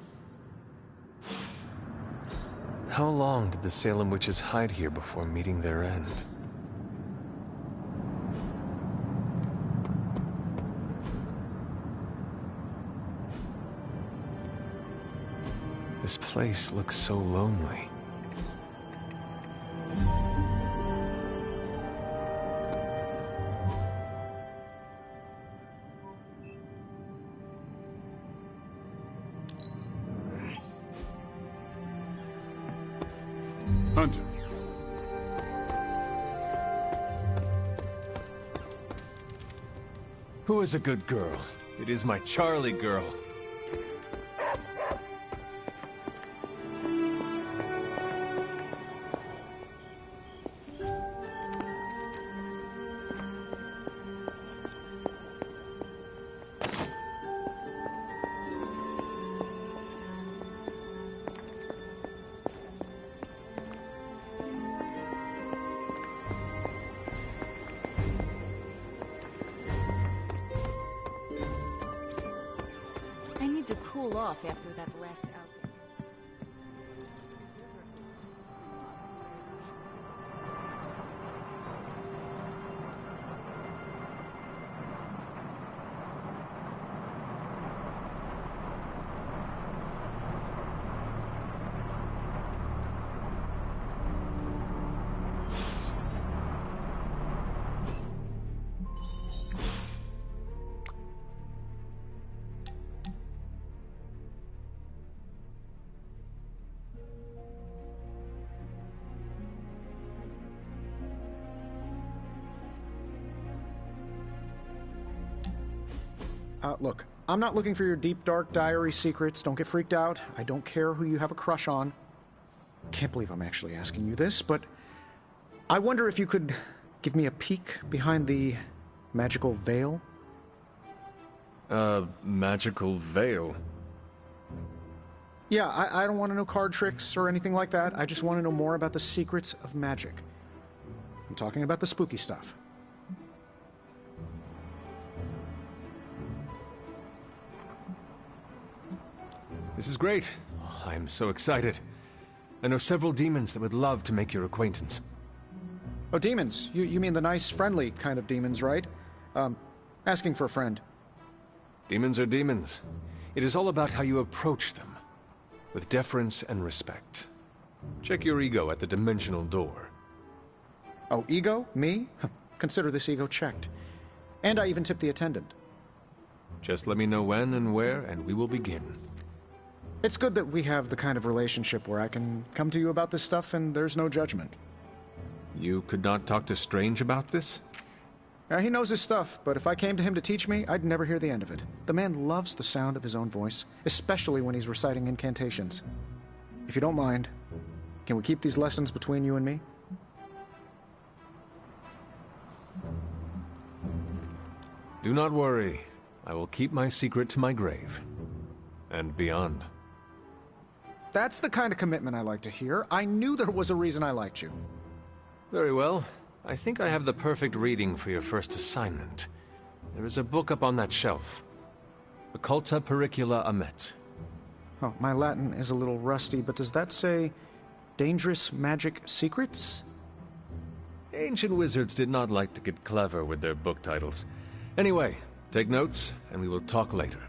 Speaker 2: How long did the Salem witches hide here before meeting their end? This place looks so lonely.
Speaker 7: Hunter.
Speaker 2: Who is a good girl? It is my Charlie girl.
Speaker 9: I need to cool off after that last outing.
Speaker 6: Look, I'm not looking for your deep, dark diary secrets. Don't get freaked out. I don't care who you have a crush on. Can't believe I'm actually asking you this, but I wonder if you could give me a peek behind the magical veil?
Speaker 2: Magical veil?
Speaker 6: Yeah, I don't want to know card tricks or anything like that. I just want to know more about the secrets of magic. I'm talking about the spooky stuff.
Speaker 2: This is great. I am so excited. I know several demons that would love to make your acquaintance.
Speaker 6: Oh, demons. You mean the nice, friendly kind of demons, right? Asking for a friend.
Speaker 2: Demons are demons. It is all about how you approach them. With deference and respect. Check your ego at the dimensional door.
Speaker 6: Oh, ego? Me? Consider this ego checked. And I even tipped the attendant.
Speaker 2: Just let me know when and where, and we will begin.
Speaker 6: It's good that we have the kind of relationship where I can come to you about this stuff and there's no judgment.
Speaker 2: You could not talk to Strange about this?
Speaker 6: He knows his stuff, but if I came to him to teach me, I'd never hear the end of it. The man loves the sound of his own voice, especially when he's reciting incantations. If you don't mind, can we keep these lessons between you and me?
Speaker 2: Do not worry. I will keep my secret to my grave. And beyond.
Speaker 6: That's the kind of commitment I like to hear. I knew there was a reason I liked you.
Speaker 2: Very well. I think I have the perfect reading for your first assignment. There is a book up on that shelf. Occulta Pericula Amet.
Speaker 6: Oh, my Latin is a little rusty, but does that say Dangerous Magic Secrets?
Speaker 2: Ancient wizards did not like to get clever with their book titles. Anyway, take notes, and we will talk later.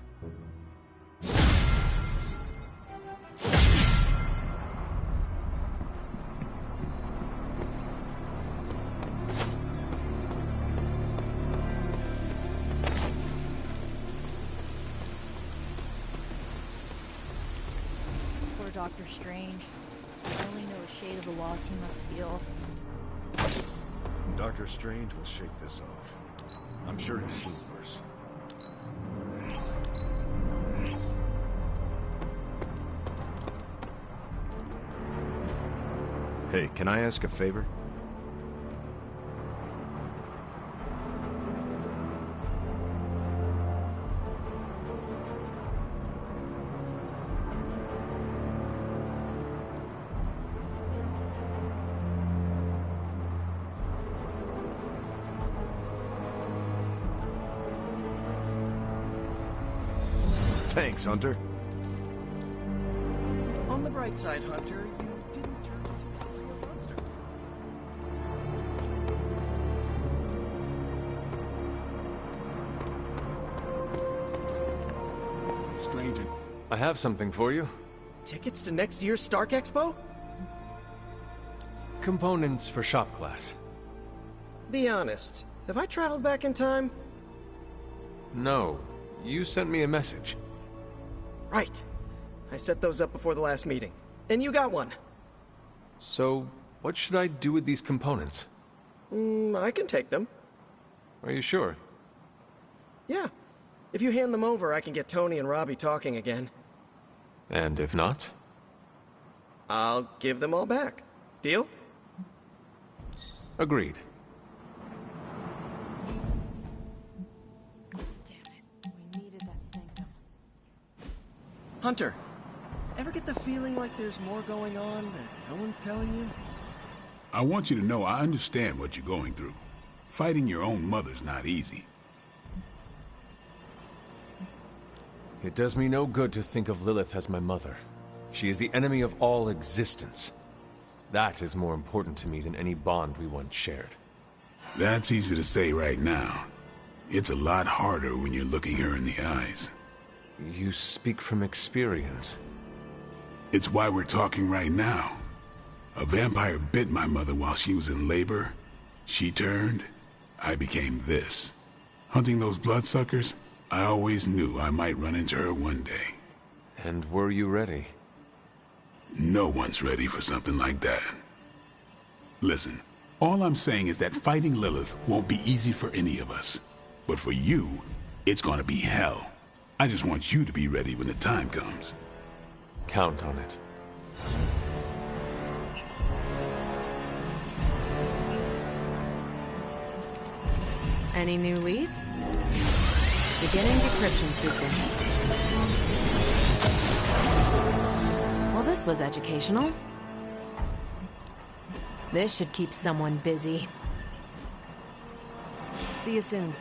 Speaker 10: Dr. Strange. I only know a shade of the loss he must feel.
Speaker 5: Dr. Strange will shake this off. I'm sure he's seen worse. Hey, can I ask a favor? Thanks, Hunter.
Speaker 12: On the bright side, Hunter, you didn't turn into a monster.
Speaker 7: Stranger.
Speaker 2: I have something for you.
Speaker 12: Tickets to next year's Stark Expo?
Speaker 2: Components for shop class.
Speaker 12: Be honest, have I traveled back in time?
Speaker 2: No, you sent me a message.
Speaker 12: Right. I set those up before the last meeting. And you got one.
Speaker 2: So, what should I do with these components?
Speaker 12: I can take them.
Speaker 2: Are you sure?
Speaker 12: Yeah. If you hand them over, I can get Tony and Robbie talking again.
Speaker 2: And if not?
Speaker 12: I'll give them all back. Deal?
Speaker 2: Agreed.
Speaker 14: Hunter, ever get the feeling like there's more going on that no one's telling you?
Speaker 7: I want you to know I understand what you're going through. Fighting your own mother's not easy.
Speaker 2: It does me no good to think of Lilith as my mother. She is the enemy of all existence. That is more important to me than any bond we once shared.
Speaker 7: That's easy to say right now. It's a lot harder when you're looking her in the eyes.
Speaker 2: You speak from experience.
Speaker 7: It's why we're talking right now. A vampire bit my mother while she was in labor. She turned. I became this. Hunting those bloodsuckers, I always knew I might run into her one day.
Speaker 2: And were you ready?
Speaker 7: No one's ready for something like that. Listen, all I'm saying is that fighting Lilith won't be easy for any of us. But for you, it's gonna be hell. I just want you to be ready when the time comes.
Speaker 2: Count on it.
Speaker 8: Any new leads? Beginning decryption sequence. Well, this was educational. This should keep someone busy. See you soon.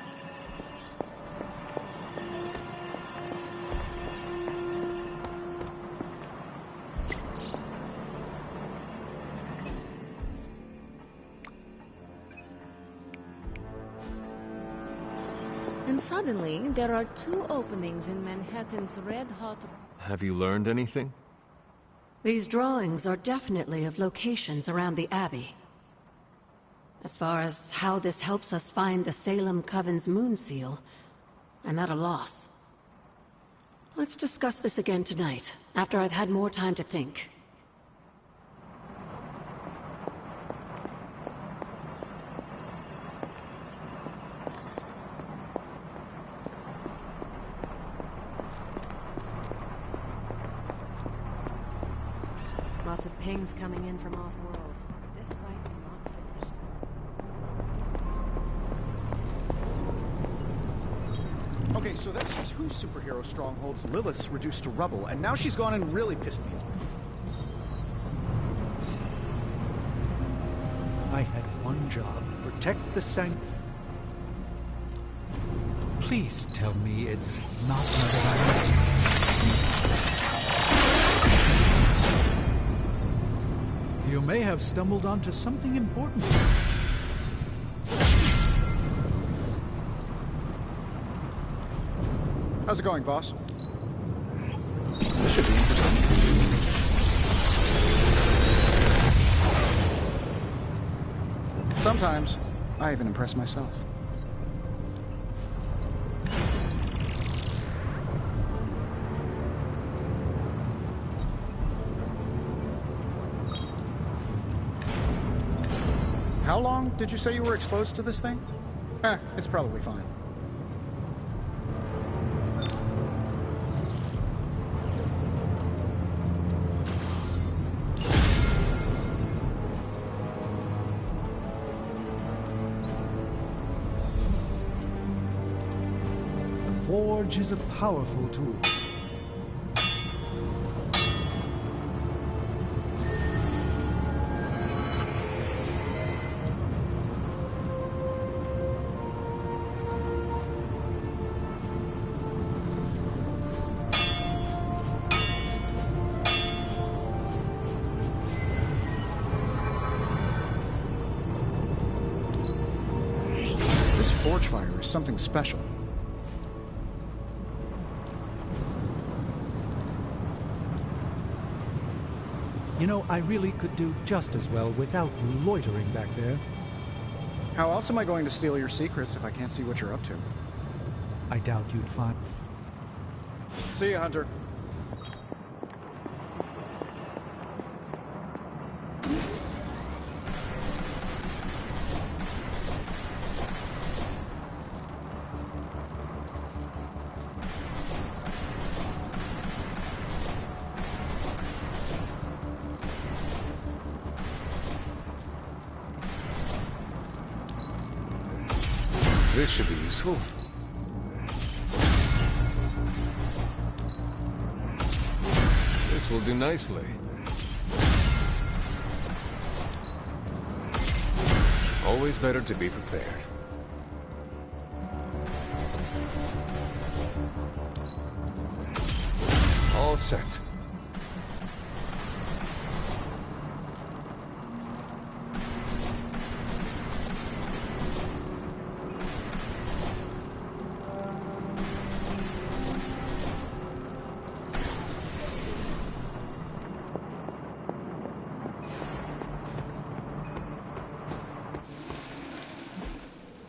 Speaker 9: And suddenly, there are 2 openings in Manhattan's red-hot...
Speaker 2: Have you learned anything?
Speaker 3: These drawings are definitely of locations around the Abbey. As far as how this helps us find the Salem Coven's moon seal, I'm at a loss. Let's discuss this again tonight, after I've had more time to think.
Speaker 8: Lots of pings coming in from off-world. This fight's not finished.
Speaker 6: Okay, so that's 2 superhero strongholds Lilith's reduced to rubble, and now she's gone and really pissed me off.
Speaker 1: I had one job, protect the Please tell me it's not that You may have stumbled onto something important.
Speaker 6: How's it going, boss? This should be interesting. Sometimes, I even impress myself. How long did you say you were exposed to this thing? It's probably fine.
Speaker 1: The Forge is a powerful tool.
Speaker 6: Forge fire is something special.
Speaker 1: You know, I really could do just as well without you loitering back there.
Speaker 6: How else am I going to steal your secrets if I can't see what you're up to?
Speaker 1: I doubt you'd find...
Speaker 6: See you, Hunter.
Speaker 2: This should be useful. This will do nicely. Always better to be prepared. All set.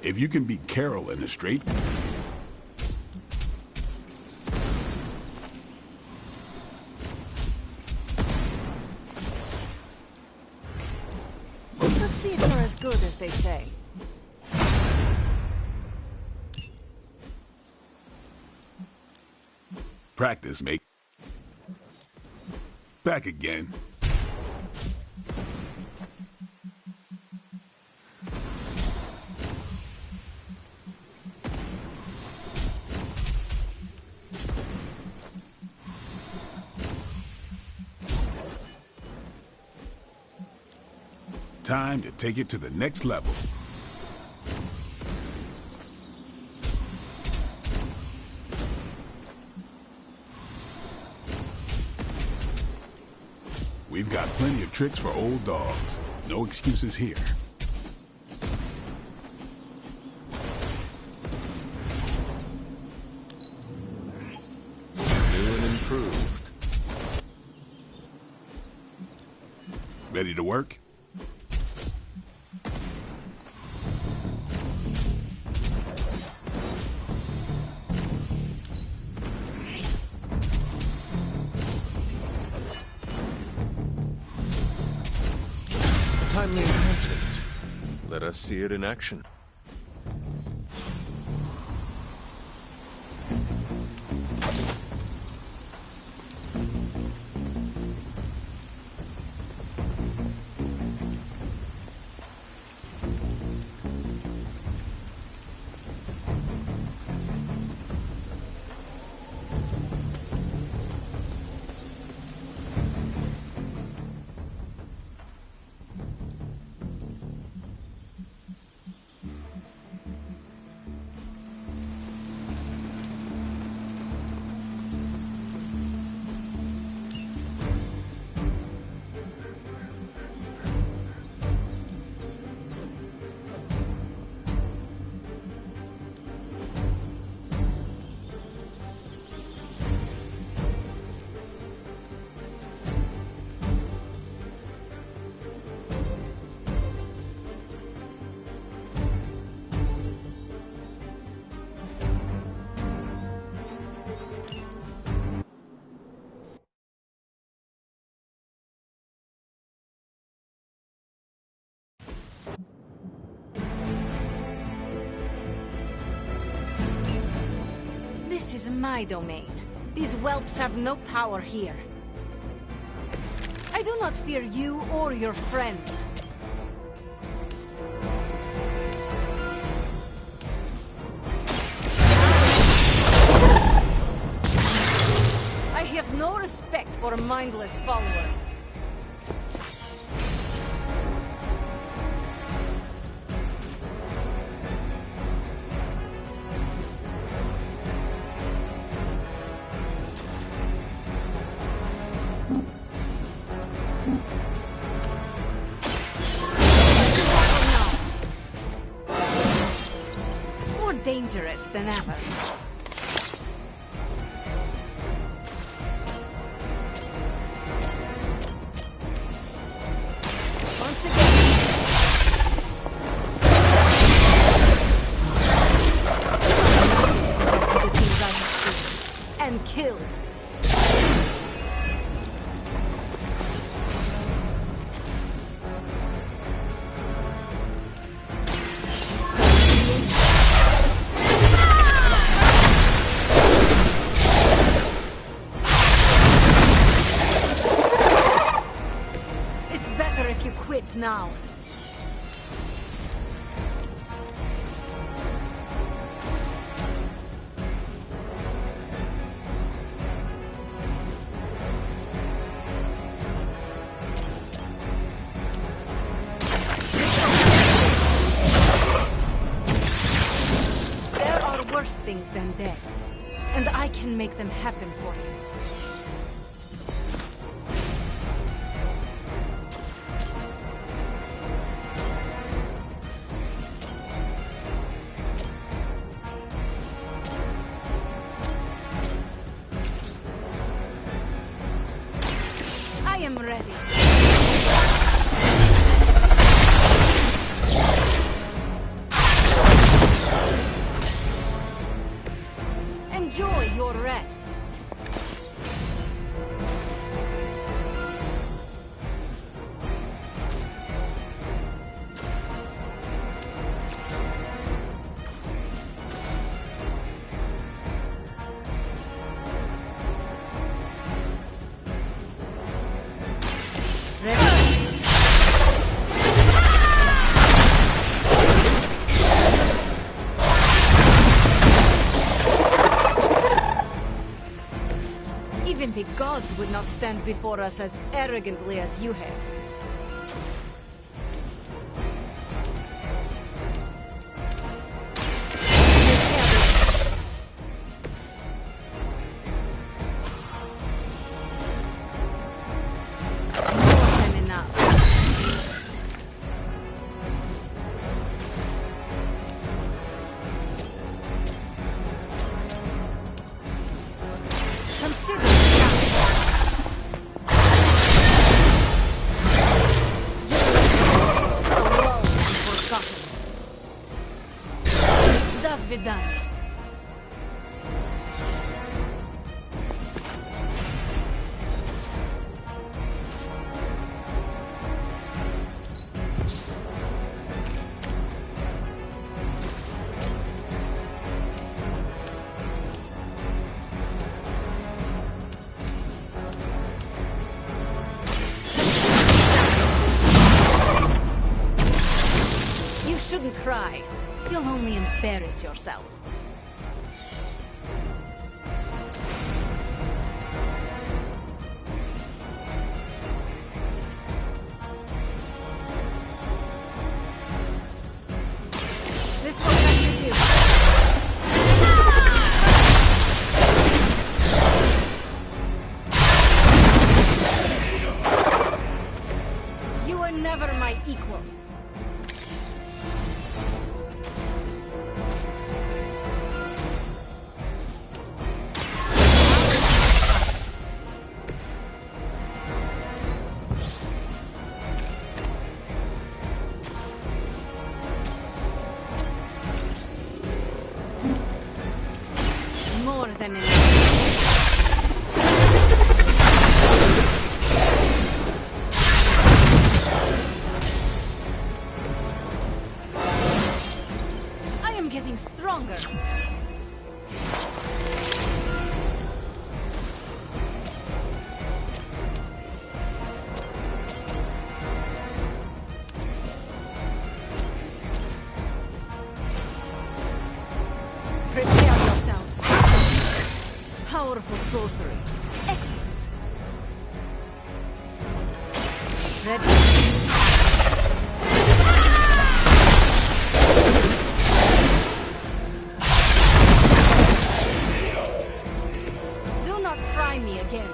Speaker 7: If you can beat Carol in a straight...
Speaker 9: Let's see if you're as good as they say.
Speaker 7: Practice, mate. Back again. Time to take it to the next level. We've got plenty of tricks for old dogs. No excuses here.
Speaker 2: New and improved.
Speaker 7: Ready to work?
Speaker 2: Timely enhancement. Let us see it in action.
Speaker 9: This is my domain. These whelps have no power here. I do not fear you or your friends. I have no respect for mindless followers. More dangerous than ever. killed. It's better if you quit now. There are worse things than death, and I can make them happen for you. I am ready. Enjoy your rest. Even the gods would not stand before us as arrogantly as you have. More than enough. Consider the alone and forgotten. Das Vidal. You shouldn't try. You'll only embarrass yourself. This will let you do. You were never my equal. More than enough. I am getting stronger. Prepare yourselves. Powerful sorcery. Excellent. Ready? Do not try me again.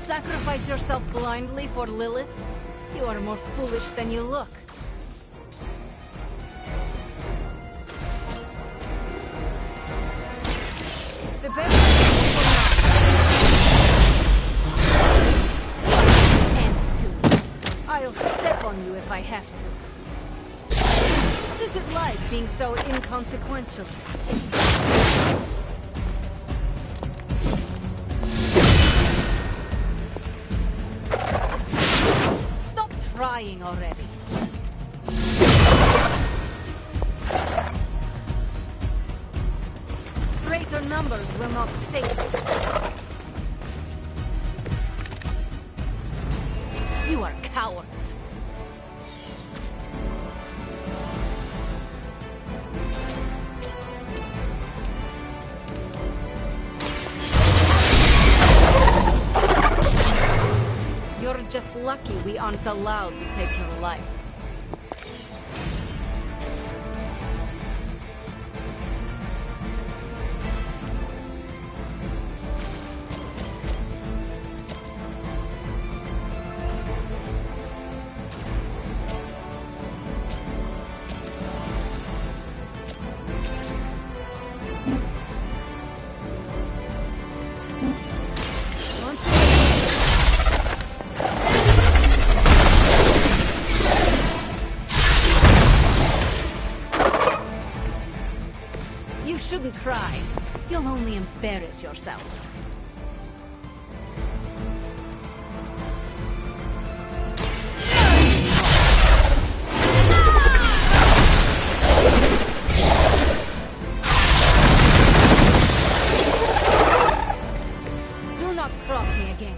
Speaker 9: Sacrifice yourself blindly for Lilith? You are more foolish than you look. It's the best thing for now. And two. I'll step on you if I have to. What is it like being so inconsequential? Stop trying already. Greater numbers will not save you. You are cowards. You're just lucky we aren't allowed to take your life. You shouldn't try. You'll only embarrass yourself. Do not cross me again.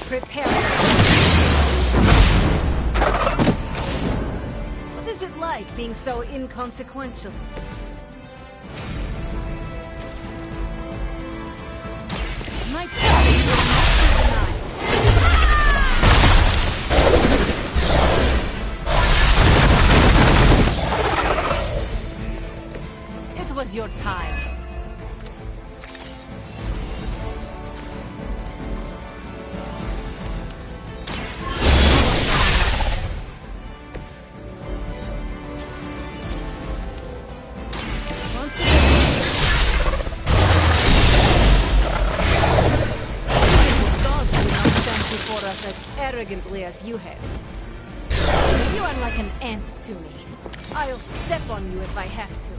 Speaker 9: Prepare. What is it like being so inconsequential? My power will not be denied. It was your time. As arrogantly as you have. You are like an ant to me. I'll step on you if I have to.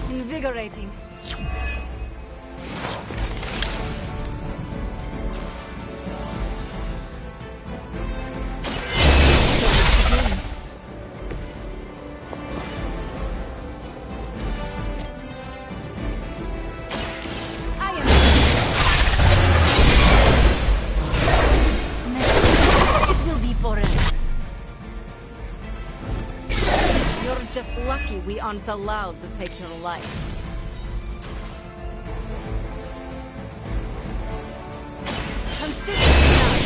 Speaker 9: Invigorating. It will be forever. You're just lucky we aren't allowed to take your life. Consider it now.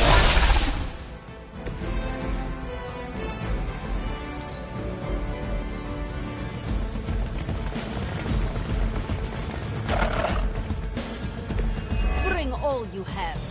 Speaker 9: Bring all you have.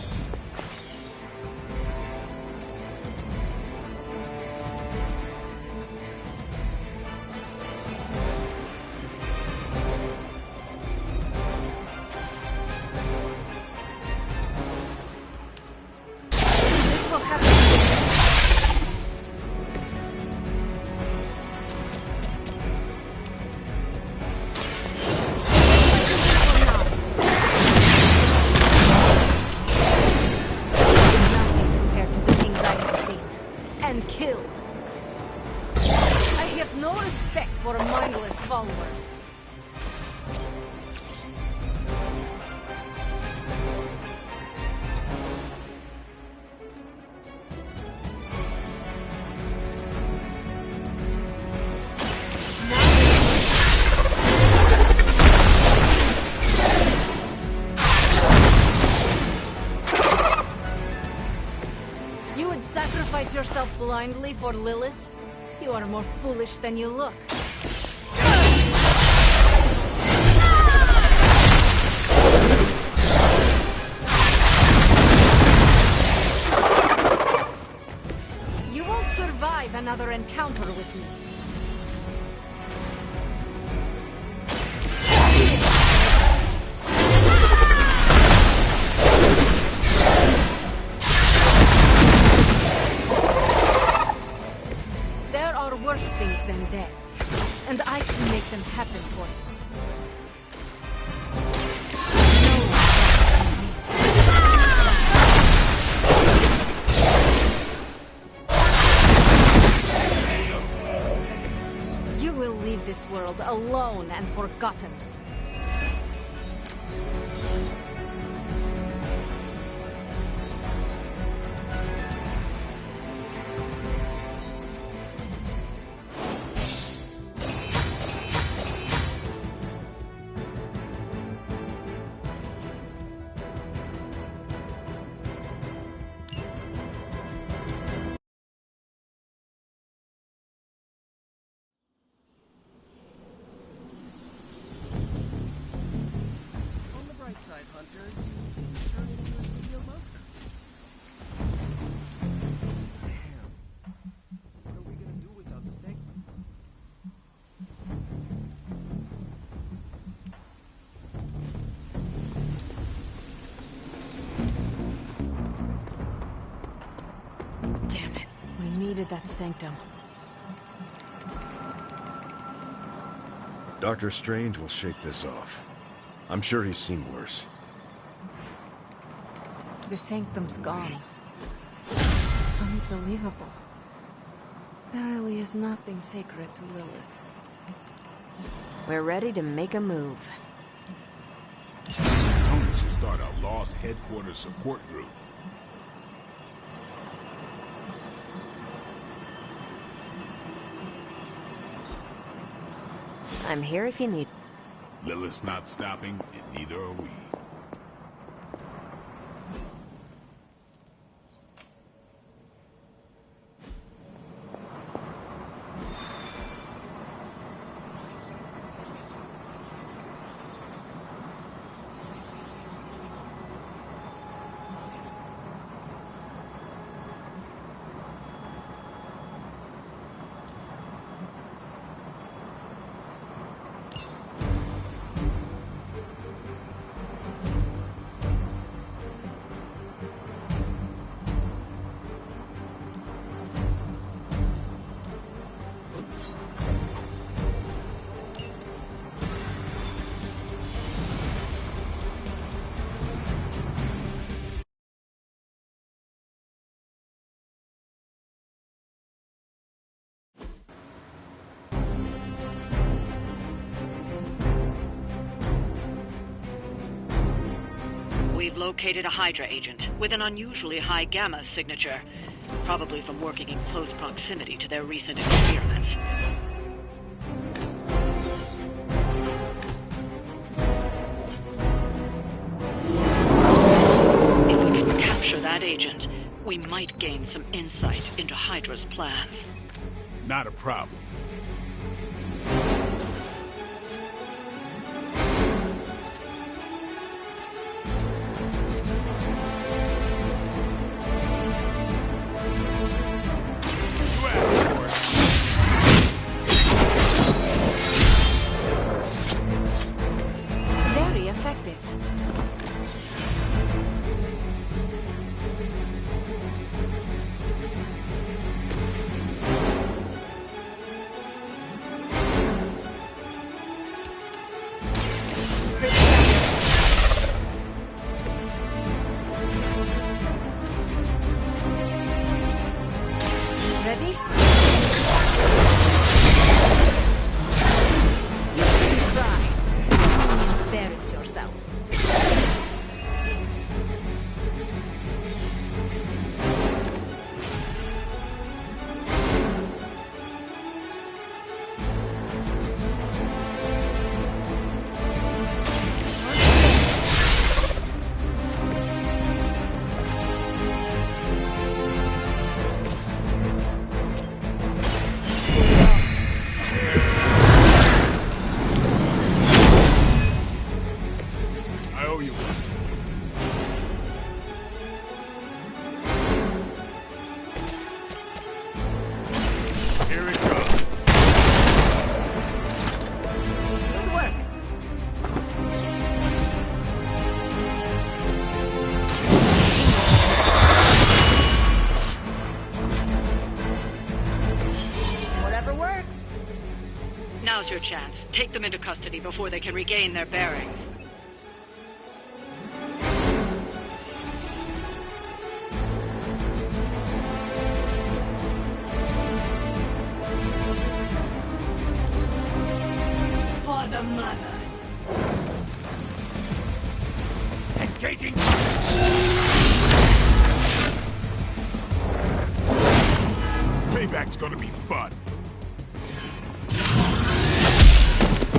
Speaker 9: and killed. I have no respect for mindless followers. You would sacrifice yourself blindly for Lilith? You are more foolish than you look. You won't survive another encounter with me. There are worse things than death, and I can make them happen for you. You will leave this world alone and forgotten.
Speaker 14: On the bright side, Hunter, you turn into a steel monster. Damn. What are we gonna do without the sanctum?
Speaker 9: Damn it. We needed that sanctum.
Speaker 5: Doctor Strange will shake this off. I'm sure he's seen worse.
Speaker 9: The sanctum's gone. It's unbelievable. There really is nothing sacred to Lilith.
Speaker 8: We're ready to make a move.
Speaker 7: Tony should start a Lost Headquarters support group.
Speaker 8: I'm here if you need.
Speaker 7: Lilith's not stopping, and neither are we.
Speaker 11: We've located a Hydra agent with an unusually high gamma signature, probably from working in close proximity to their recent experiments. If we can capture that agent, we might gain some insight into Hydra's plans.
Speaker 7: Not a problem.
Speaker 9: Very effective.
Speaker 8: Ready? Try. Embarrass yourself.
Speaker 7: I owe you one. Here it comes.
Speaker 12: Good work.
Speaker 10: Whatever works.
Speaker 11: Now's your chance. Take them into custody before they can regain their bearings. For the mother.
Speaker 7: Engaging. Payback's gonna be fun.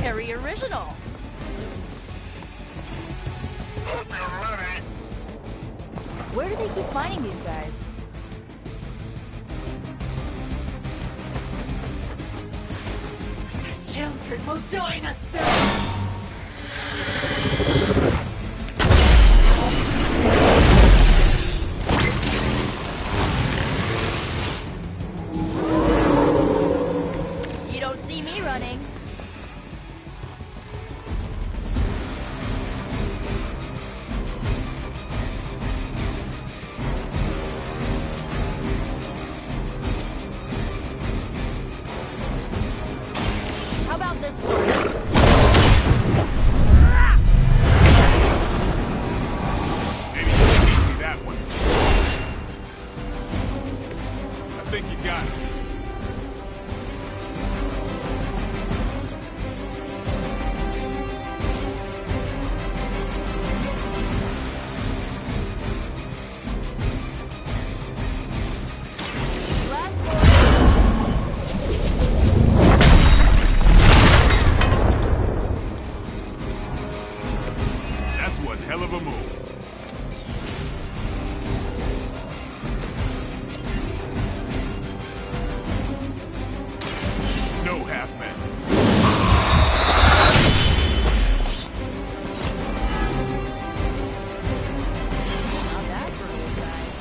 Speaker 10: Very original. Where do they keep finding these guys?
Speaker 11: Children will join us soon.
Speaker 10: You don't see me running. How about this one?
Speaker 7: Maybe you can teach me that one. I think you got it.
Speaker 10: Last one.
Speaker 7: That's one hell of a move. No half men.
Speaker 10: Not that brutal, guys.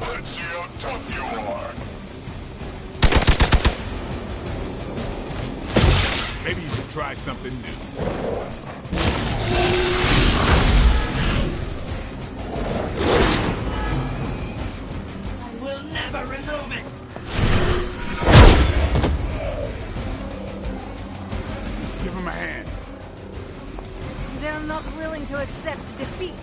Speaker 13: Let's see how tough you are.
Speaker 7: Maybe you should try something new.
Speaker 11: I will never remove it.
Speaker 7: Give him a hand.
Speaker 8: They're not willing to accept defeat.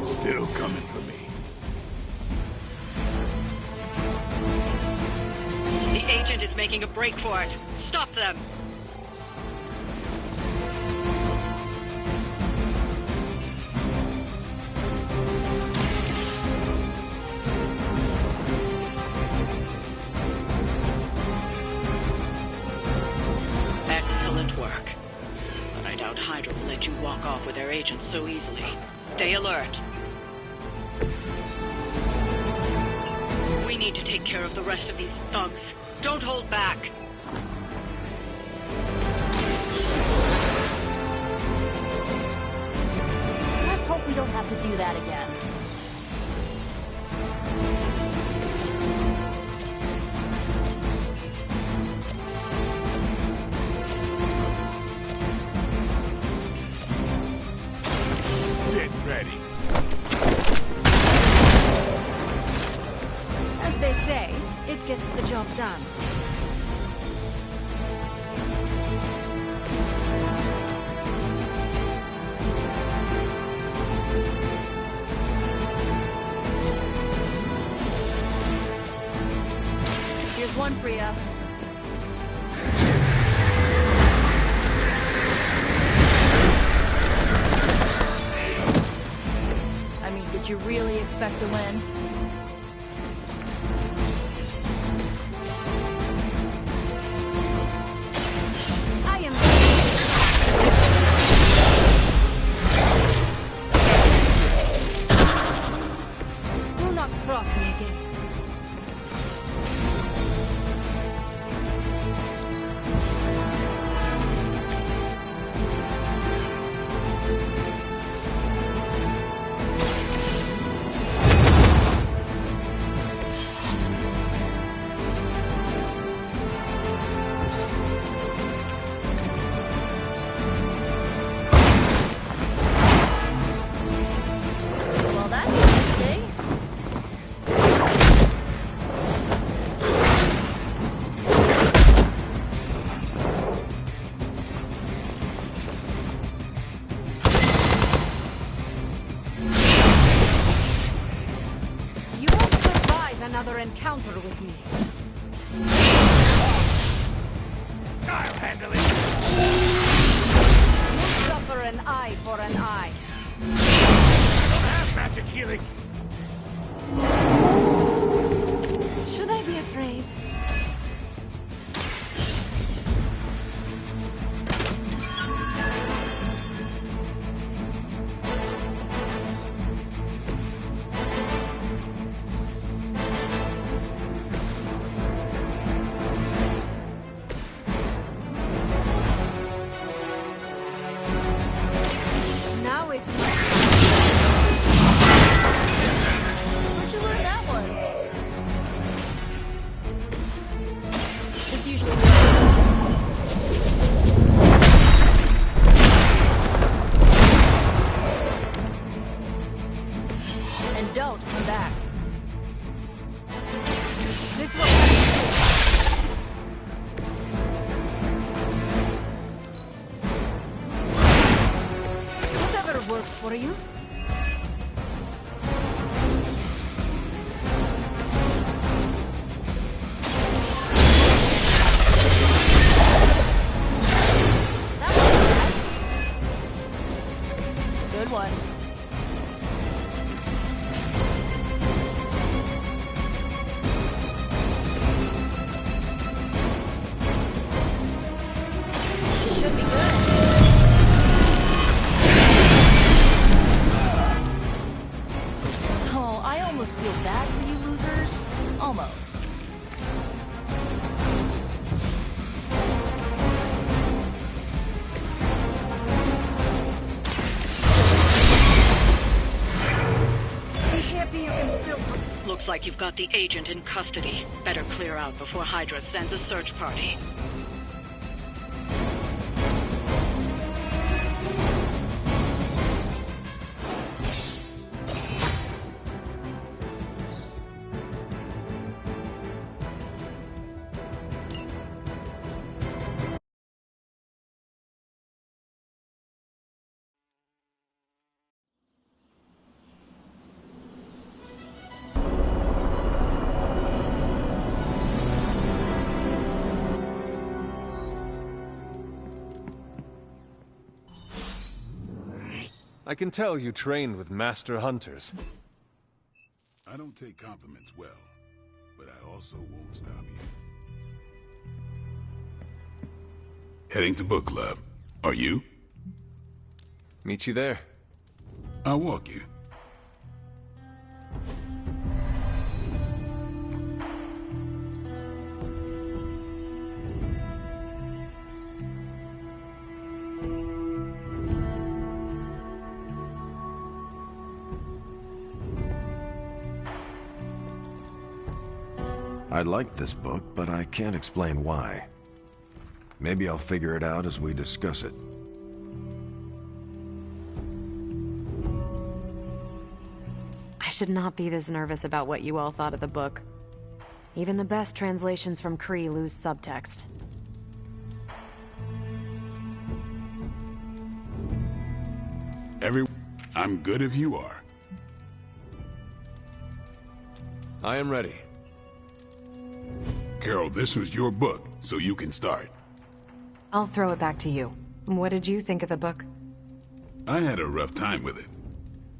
Speaker 7: Still coming for me.
Speaker 11: The agent is making a break for it. Stop them. Excellent work. But I doubt Hydra will let you walk back off with their agents so easily. Stay alert. We need to take care of the rest of these thugs. Don't hold back.
Speaker 10: Let's hope we don't have to do that again.
Speaker 7: Get ready.
Speaker 9: As they say, it gets the job done. Here's one for ya.
Speaker 10: I mean, did you really expect to win?
Speaker 9: I am. Do not cross me again.
Speaker 10: Well, that's interesting.
Speaker 9: You won't survive another encounter with me.
Speaker 13: I'll handle it.
Speaker 9: You suffer an eye for an eye.
Speaker 13: I don't have magic healing.
Speaker 9: Should I be afraid? Now is my...
Speaker 10: Where'd you learn that one?
Speaker 9: This usually...
Speaker 10: And don't come back.
Speaker 9: This will... Whatever works for you.
Speaker 10: That wasn't bad. Good one. Should be good. Oh, I almost feel bad for you losers. Almost.
Speaker 3: Be happy you can still...
Speaker 11: Looks like you've got the agent in custody. Better clear out before Hydra sends a search party.
Speaker 2: I can tell you trained with master hunters.
Speaker 7: I don't take compliments well, but I also won't stop you. Heading to book club. Are you?
Speaker 2: Meet you there.
Speaker 7: I'll walk you.
Speaker 5: I like this book, but I can't explain why. Maybe I'll figure it out as we discuss it.
Speaker 8: I should not be this nervous about what you all thought of the book. Even the best translations from Kree lose subtext.
Speaker 7: I'm good if you are.
Speaker 2: I am ready.
Speaker 7: Carol, this was your book, so you can start.
Speaker 8: I'll throw it back to you. What did you think of the book?
Speaker 7: I had a rough time with it.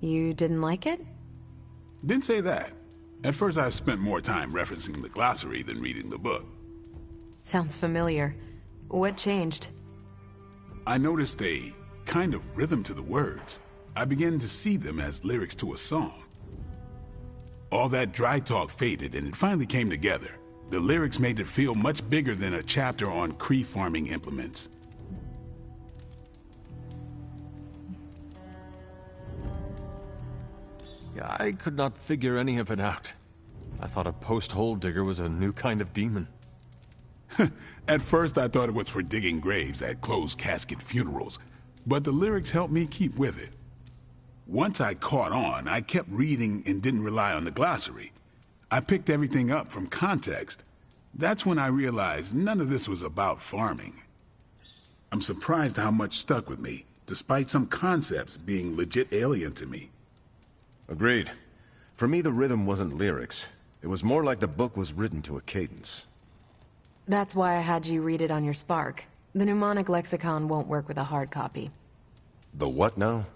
Speaker 8: You didn't like it?
Speaker 7: Didn't say that. At first I spent more time referencing the glossary than reading the book.
Speaker 8: Sounds familiar. What changed?
Speaker 7: I noticed a kind of rhythm to the words. I began to see them as lyrics to a song. All that dry talk faded and it finally came together. The lyrics made it feel much bigger than a chapter on Kree farming implements.
Speaker 2: Yeah, I could not figure any of it out. I thought a post-hole digger was a new kind of demon.
Speaker 7: At first I thought it was for digging graves at closed casket funerals, but the lyrics helped me keep with it. Once I caught on, I kept reading and didn't rely on the glossary. I picked everything up from context. That's when I realized none of this was about farming. I'm surprised how much stuck with me, despite some concepts being legit alien to me.
Speaker 5: Agreed. For me, the rhythm wasn't lyrics. It was more like the book was written to a cadence.
Speaker 8: That's why I had you read it on your Spark. The mnemonic lexicon won't work with a hard copy.
Speaker 5: The what now?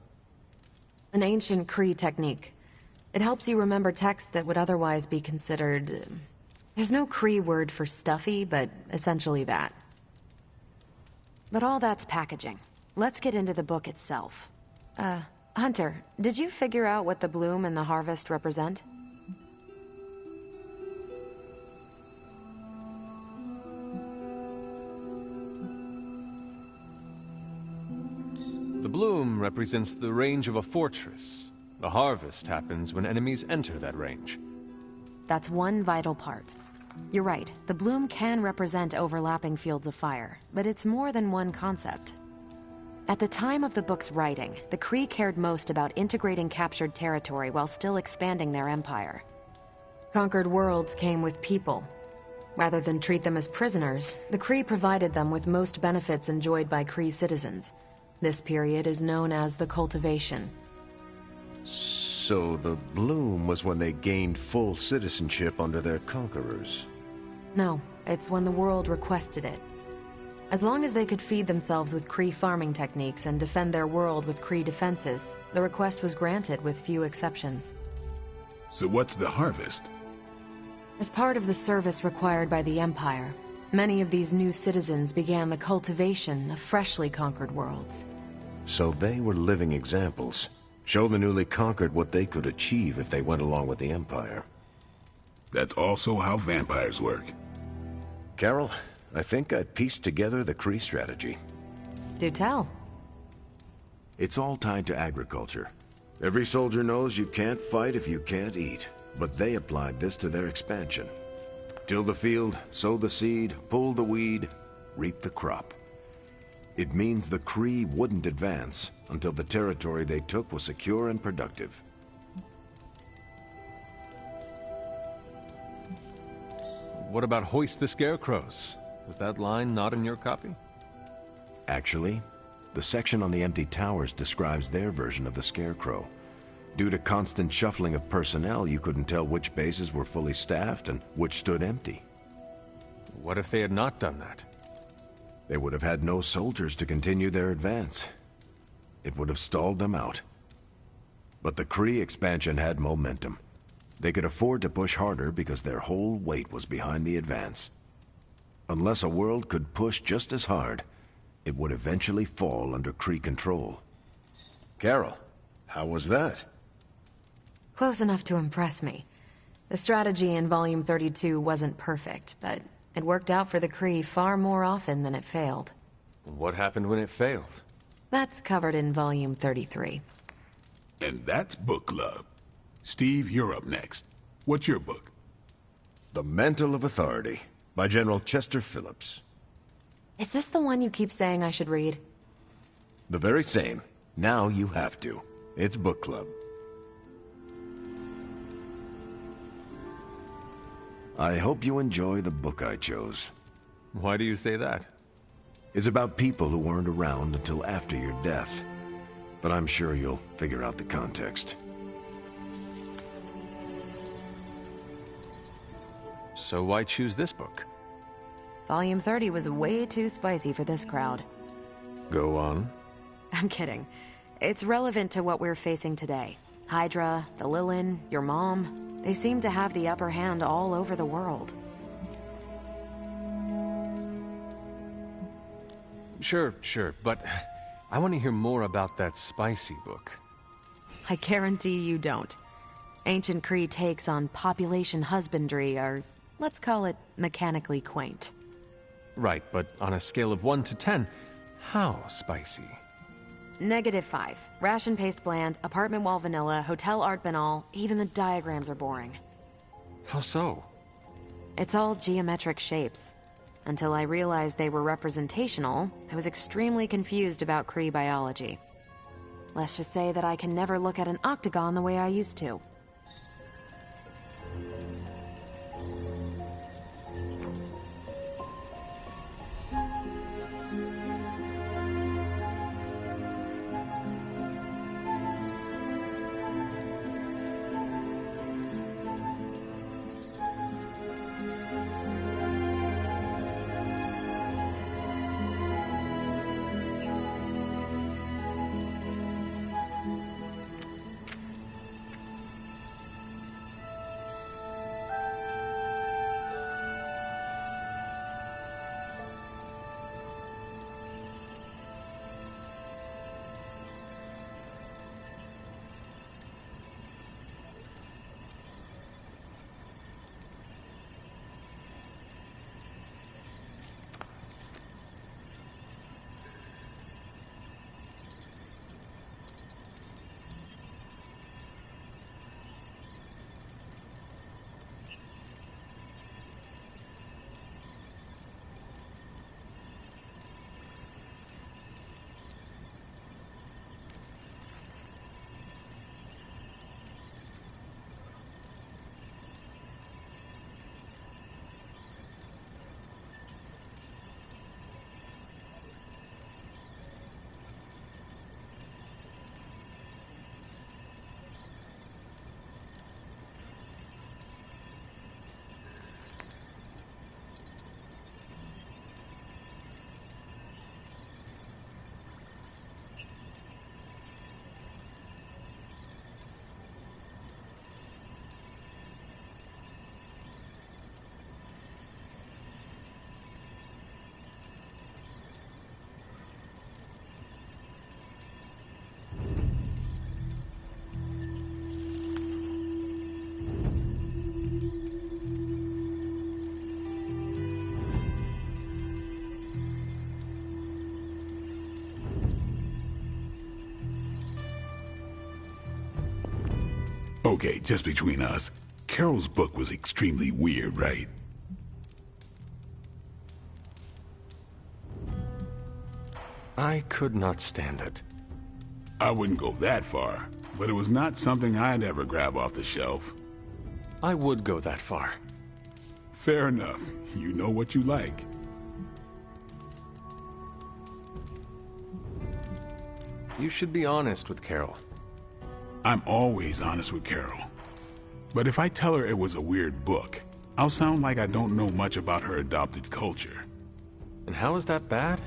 Speaker 8: An ancient Kree technique. It helps you remember text that would otherwise be considered... There's no Kree word for stuffy, but essentially that. But all that's packaging. Let's get into the book itself. Hunter, did you figure out what the bloom and the harvest represent?
Speaker 2: The bloom represents the range of a fortress. The harvest happens when enemies enter that range.
Speaker 8: That's one vital part. You're right, the bloom can represent overlapping fields of fire, but it's more than one concept. At the time of the book's writing, the Kree cared most about integrating captured territory while still expanding their empire. Conquered worlds came with people. Rather than treat them as prisoners, the Kree provided them with most benefits enjoyed by Kree citizens. This period is known as the Cultivation.
Speaker 5: So the bloom was when they gained full citizenship under their conquerors.
Speaker 8: No, it's when the world requested it. As long as they could feed themselves with Kree farming techniques and defend their world with Kree defenses, the request was granted with few exceptions.
Speaker 7: So what's the harvest?
Speaker 8: As part of the service required by the Empire, many of these new citizens began the cultivation of freshly conquered worlds.
Speaker 5: So they were living examples. Show the newly conquered what they could achieve if they went along with the Empire.
Speaker 7: That's also how vampires work.
Speaker 5: Carol, I think I pieced together the Kree strategy.
Speaker 8: Do tell.
Speaker 5: It's all tied to agriculture. Every soldier knows you can't fight if you can't eat, but they applied this to their expansion. Till the field, sow the seed, pull the weed, reap the crop. It means the Kree wouldn't advance until the territory they took was secure and productive.
Speaker 2: What about hoist the scarecrows? Was that line not in your copy?
Speaker 5: Actually, the section on the empty towers describes their version of the Scarecrow. Due to constant shuffling of personnel, you couldn't tell which bases were fully staffed and which stood empty.
Speaker 2: What if they had not done that?
Speaker 5: They would have had no soldiers to continue their advance. It would have stalled them out. But the Kree expansion had momentum. They could afford to push harder because their whole weight was behind the advance. Unless a world could push just as hard, it would eventually fall under Kree control. Carol, how was that?
Speaker 8: Close enough to impress me. The strategy in Volume 32 wasn't perfect, but it worked out for the Kree far more often than it failed.
Speaker 2: What happened when it failed?
Speaker 8: That's covered in Volume 33.
Speaker 7: And that's book club. Steve, you're up next. What's your book?
Speaker 5: The Mantle of Authority, by General Chester Phillips.
Speaker 8: Is this the one you keep saying I should read?
Speaker 5: The very same. Now you have to. It's book club. I hope you enjoy the book I chose.
Speaker 2: Why do you say that?
Speaker 5: It's about people who weren't around until after your death. But I'm sure you'll figure out the context.
Speaker 2: So why choose this book?
Speaker 8: Volume 30 was way too spicy for this crowd.
Speaker 2: Go on.
Speaker 8: I'm kidding. It's relevant to what we're facing today. Hydra, the Lilin, your mom, they seem to have the upper hand all over the world.
Speaker 2: Sure, but I want to hear more about that spicy book.
Speaker 8: I guarantee you don't. Ancient Kree takes on population husbandry are, let's call it, mechanically quaint.
Speaker 2: Right, but on a scale of 1 to 10, how spicy?
Speaker 8: -5. Ration paste bland, apartment wall vanilla, hotel art banal, even the diagrams are boring.
Speaker 2: How so?
Speaker 8: It's all geometric shapes. Until I realized they were representational, I was extremely confused about Kree biology. Let's just say that I can never look at an octagon the way I used to.
Speaker 7: Okay, just between us, Carol's book was extremely weird, right?
Speaker 2: I could not stand it.
Speaker 7: I wouldn't go that far, but it was not something I'd ever grab off the shelf.
Speaker 2: I would go that far.
Speaker 7: Fair enough. You know what you like.
Speaker 2: You should be honest with Carol.
Speaker 7: I'm always honest with Carol. But if I tell her it was a weird book, I'll sound like I don't know much about her adopted culture.
Speaker 2: And how is that bad?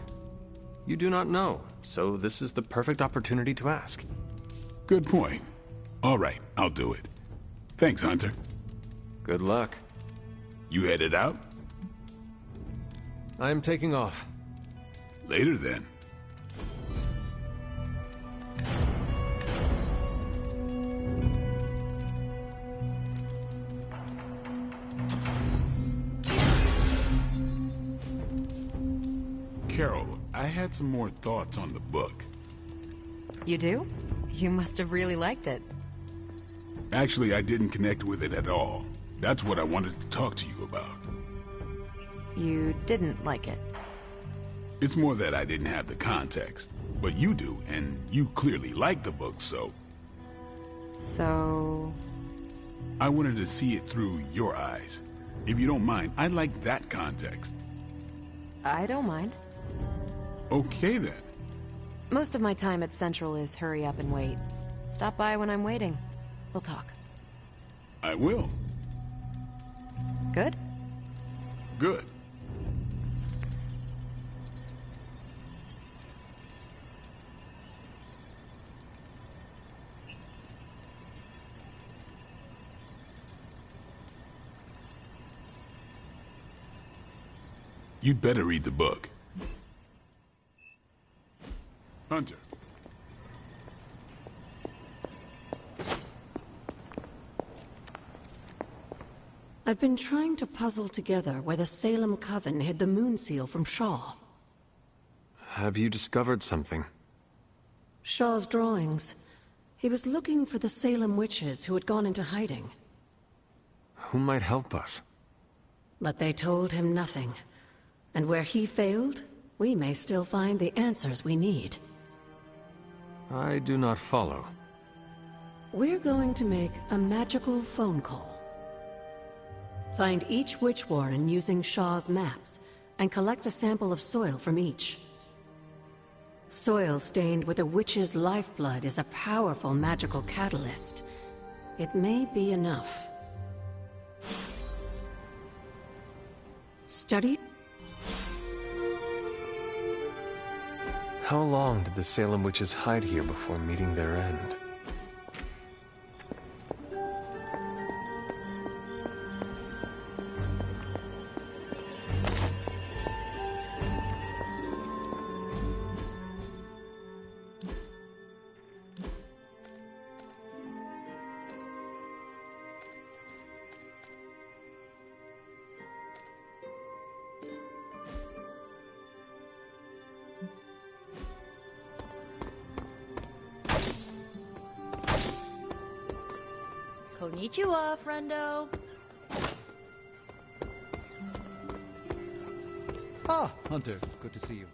Speaker 2: You do not know, so this is the perfect opportunity to ask.
Speaker 7: Good point. All right, I'll do it. Thanks, Hunter.
Speaker 2: Good luck.
Speaker 7: You headed out?
Speaker 2: I'm taking off.
Speaker 7: Later then. Carol, I had some more thoughts on the book.
Speaker 8: You do? You must have really liked it.
Speaker 7: Actually, I didn't connect with it at all. That's what I wanted to talk to you about.
Speaker 8: You didn't like it?
Speaker 7: It's more that I didn't have the context. But you do, and you clearly like the book, so...
Speaker 8: So...
Speaker 7: I wanted to see it through your eyes. If you don't mind, I'd like that context.
Speaker 8: I don't mind.
Speaker 7: Okay, then.
Speaker 8: Most of my time at Central is hurry up and wait. Stop by when I'm waiting. We'll talk.
Speaker 7: I will.
Speaker 8: Good?
Speaker 7: Good. You'd better read the book. Hunter.
Speaker 3: I've been trying to puzzle together where the Salem Coven hid the moon seal from Shaw.
Speaker 2: Have you discovered something?
Speaker 3: Shaw's drawings. He was looking for the Salem witches who had gone into hiding.
Speaker 2: Who might help us?
Speaker 3: But they told him nothing. And where he failed, we may still find the answers we need.
Speaker 2: I do not follow.
Speaker 3: We're going to make a magical phone call. Find each witch warren using Shaw's maps, and collect a sample of soil from each. Soil stained with a witch's lifeblood is a powerful magical catalyst. It may be enough. Study?
Speaker 2: How long did the Salem witches hide here before meeting their end?
Speaker 10: Konnichiwa, friendo.
Speaker 1: Ah, Hunter. Good to see you.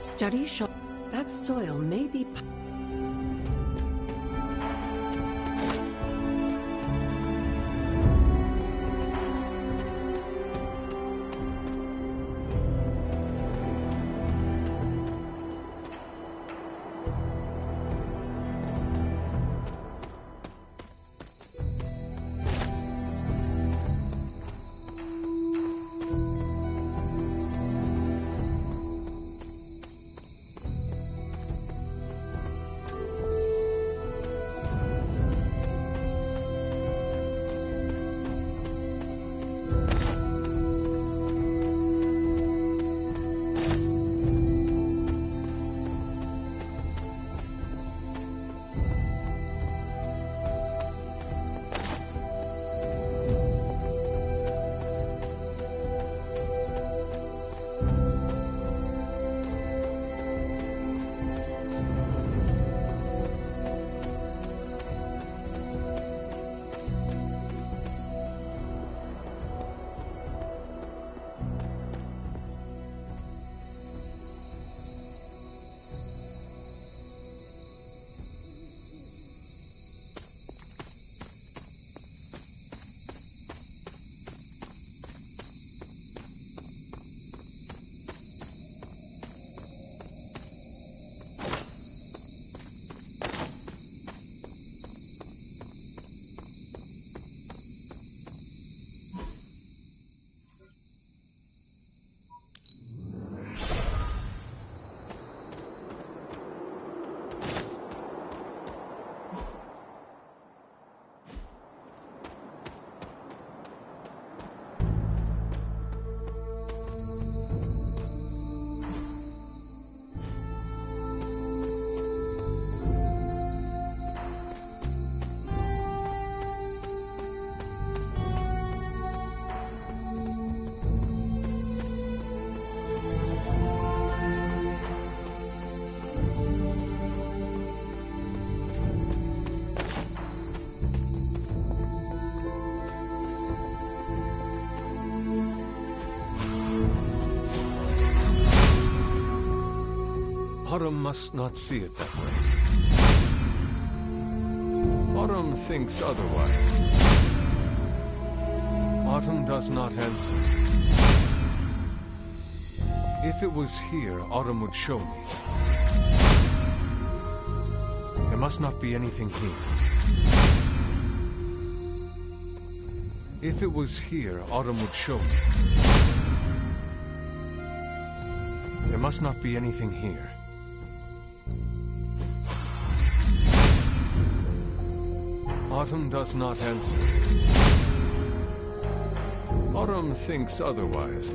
Speaker 3: Studies show that soil may be...
Speaker 2: Autumn must not see it that way. Autumn thinks otherwise. Autumn does not answer. If it was here, Autumn would show me. There must not be anything here. If it was here, Autumn would show me. There must not be anything here. Autumn does not answer. Autumn thinks otherwise.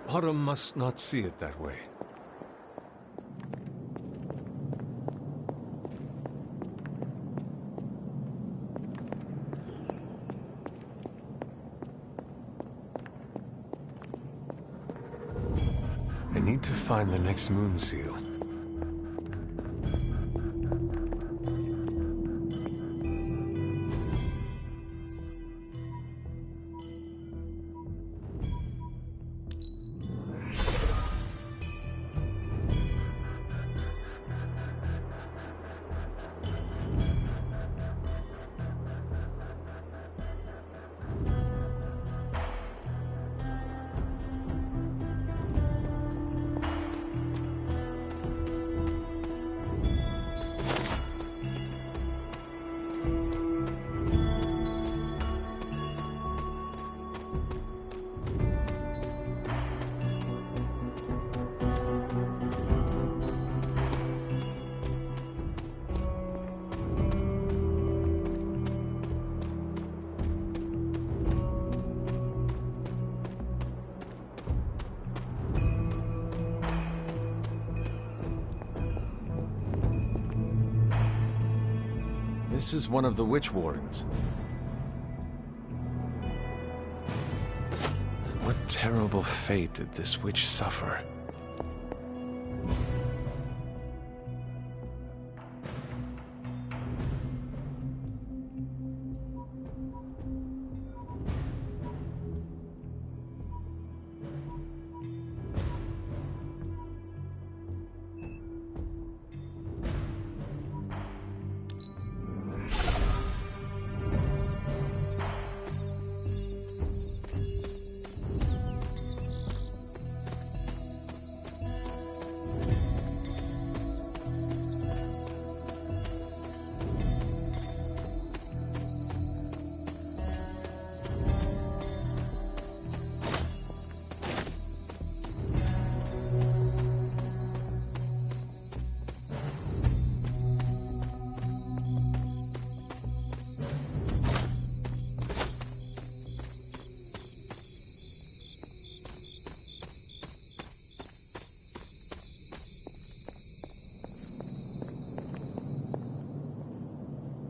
Speaker 2: Autumn must not see it that way. I need to find the next moon seal. This is one of the Witch Wardens. What terrible fate did this witch suffer?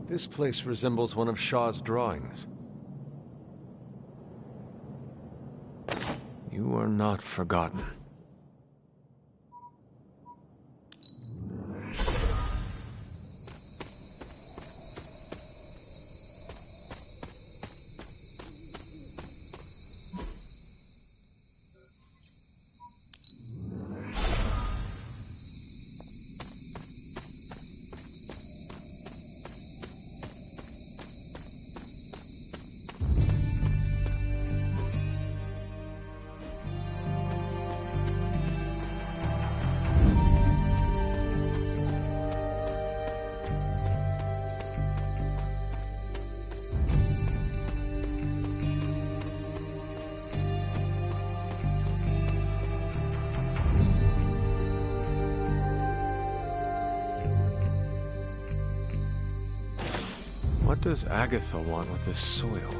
Speaker 2: This place resembles one of Shaw's drawings. You are not forgotten. What does Agatha want with this soil?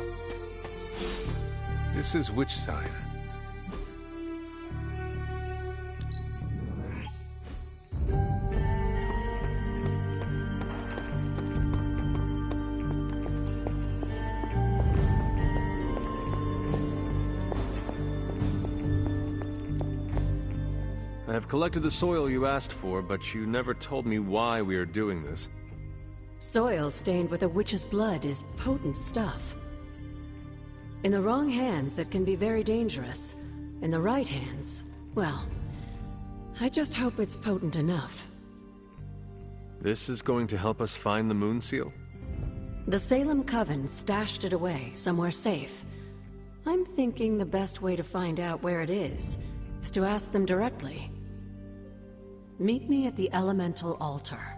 Speaker 2: This is which sign? I have collected the soil you asked for, but you never told me why we are doing this.
Speaker 3: Soil stained with a witch's blood is potent stuff. In the wrong hands, it can be very dangerous. In the right hands, well, I just hope it's potent enough.
Speaker 2: This is going to help us find the moon seal?
Speaker 3: The Salem Coven stashed it away, somewhere safe. I'm thinking the best way to find out where it is to ask them directly. Meet me at the Elemental Altar.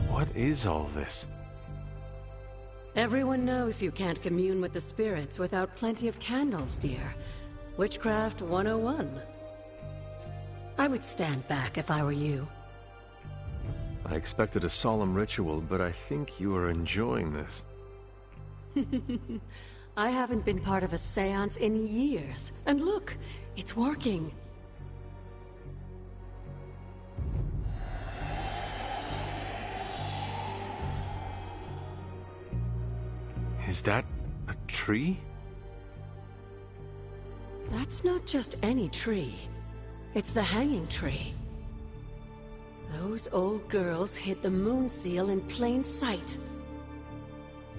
Speaker 2: What is all this?
Speaker 3: Everyone knows you can't commune with the spirits without plenty of candles, dear. Witchcraft 101. I would stand back if I were you.
Speaker 2: I expected a solemn ritual, but I think you are enjoying this.
Speaker 3: I haven't been part of a seance in years. And look, it's working.
Speaker 2: Is that a tree?
Speaker 3: That's not just any tree. It's the hanging tree. Those old girls hid the moon seal in plain sight.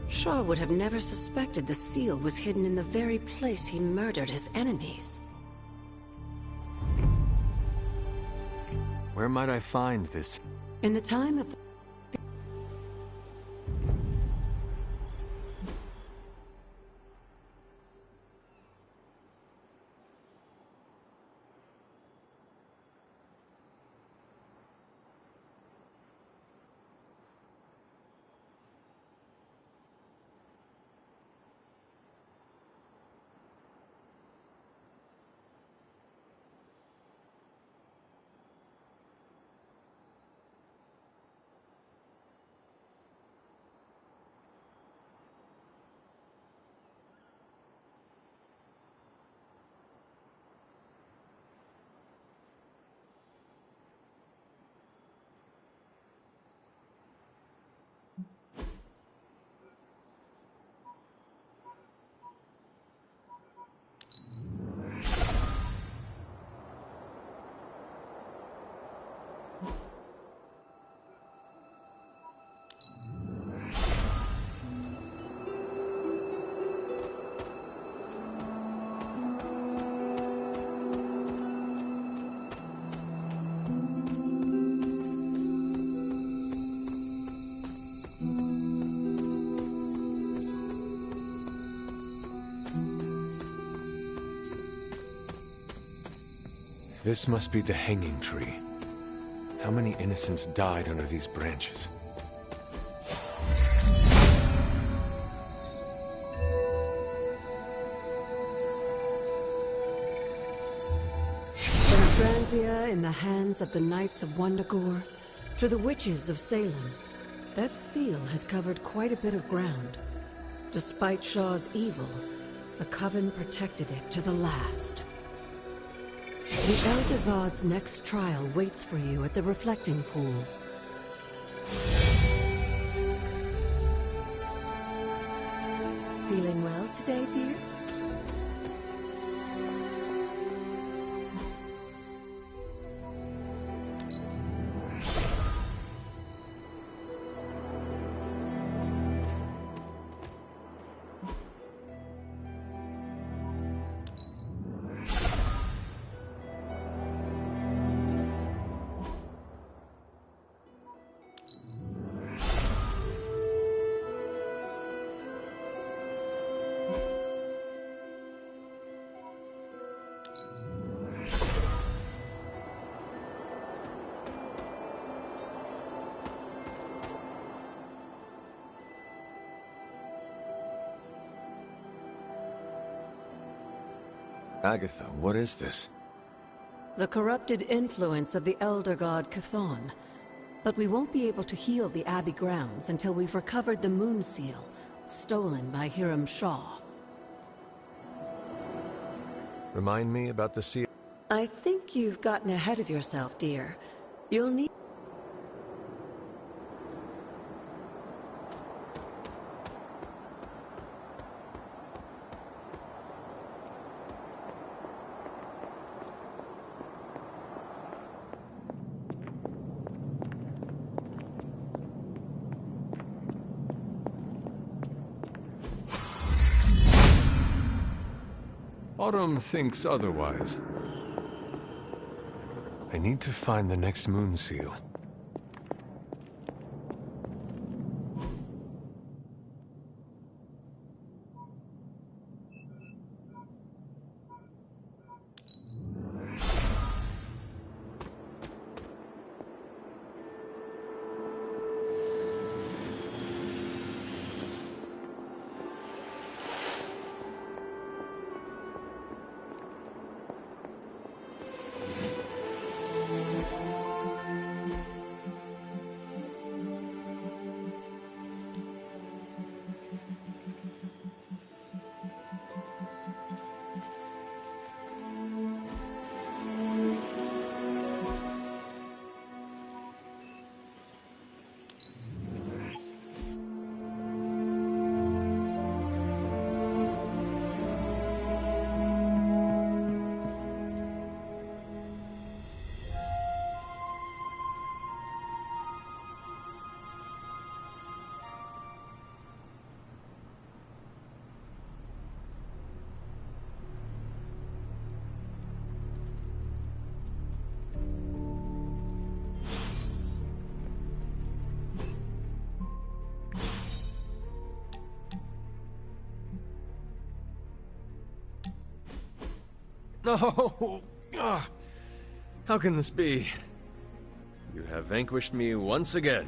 Speaker 3: Shaw would have never suspected the seal was hidden in the very place he murdered his enemies.
Speaker 2: Where might I find this?
Speaker 3: In the time of...
Speaker 2: This must be the hanging tree. How many innocents died under these branches?
Speaker 3: From Franzia in the hands of the Knights of Wundagore to the witches of Salem, that seal has covered quite a bit of ground. Despite Shaw's evil, the Coven protected it to the last. The Elder God's next trial waits for you at the Reflecting Pool. Feeling well today, dear?
Speaker 2: Agatha, what is this?
Speaker 3: The corrupted influence of the Elder God Chthon. But we won't be able to heal the Abbey grounds until we've recovered the Moon Seal, stolen by Hiram Shaw.
Speaker 2: Remind me about the seal.
Speaker 3: I think you've gotten ahead of yourself, dear. You'll need...
Speaker 2: Autumn thinks otherwise. I need to find the next Moon Seal. No! Ah, how can this be? You have vanquished me once again.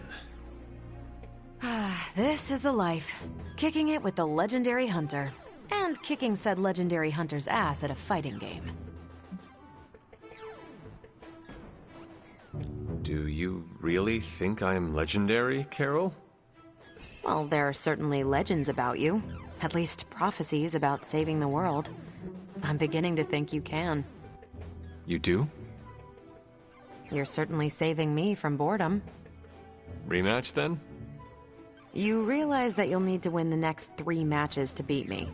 Speaker 8: This is the life. Kicking it with the legendary hunter. And kicking said legendary hunter's ass at a fighting game.
Speaker 2: Do you really think I'm legendary, Carol?
Speaker 8: Well, there are certainly legends about you. At least prophecies about saving the world. I'm beginning to think you can.
Speaker 2: You do?
Speaker 8: You're certainly saving me from boredom.
Speaker 2: Rematch, then?
Speaker 8: You realize that you'll need to win the next 3 matches to beat me.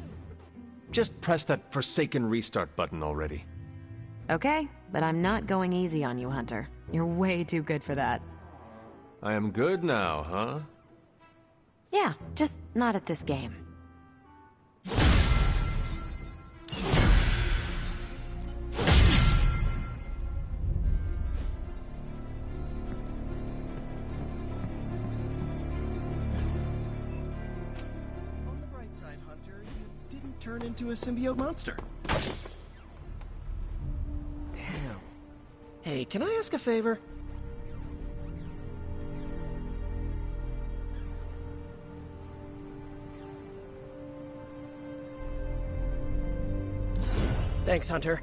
Speaker 2: Just press that forsaken restart button already.
Speaker 8: Okay, but I'm not going easy on you, Hunter. You're way too good for that.
Speaker 2: I am good now, huh?
Speaker 8: Yeah, just not at this game.
Speaker 14: On the bright side, Hunter, you didn't turn into a symbiote monster.
Speaker 12: Damn. Hey, can I ask a favor? Thanks, Hunter.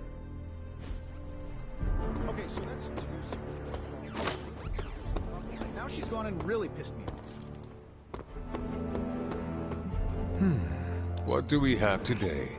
Speaker 6: Okay, so that's 2. Now she's gone and really pissed me off.
Speaker 2: What do we have today?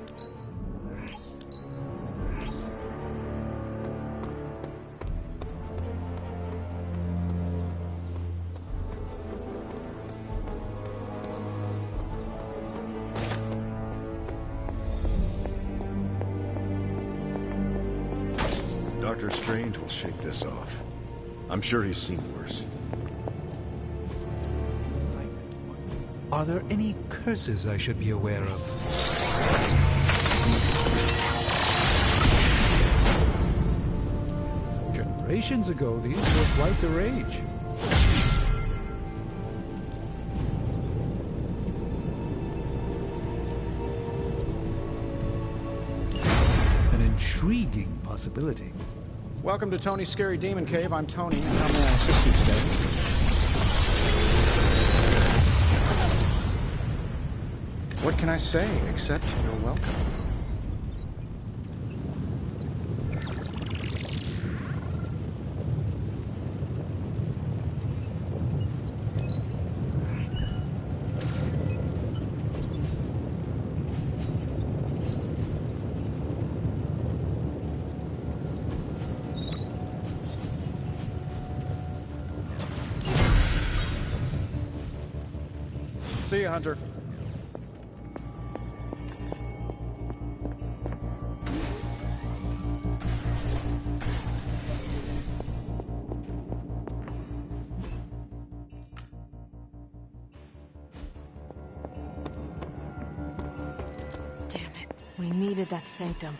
Speaker 5: Dr. Strange will shake this off. I'm sure he's seen worse.
Speaker 1: Are there any curses I should be aware of? Generations ago, these were quite the rage. An intriguing possibility.
Speaker 6: Welcome to Tony's Scary Demon Cave. I'm Tony, and how may I assist you today? What can I say, except you're welcome? See you, Hunter.
Speaker 9: Damn it. We needed that sanctum.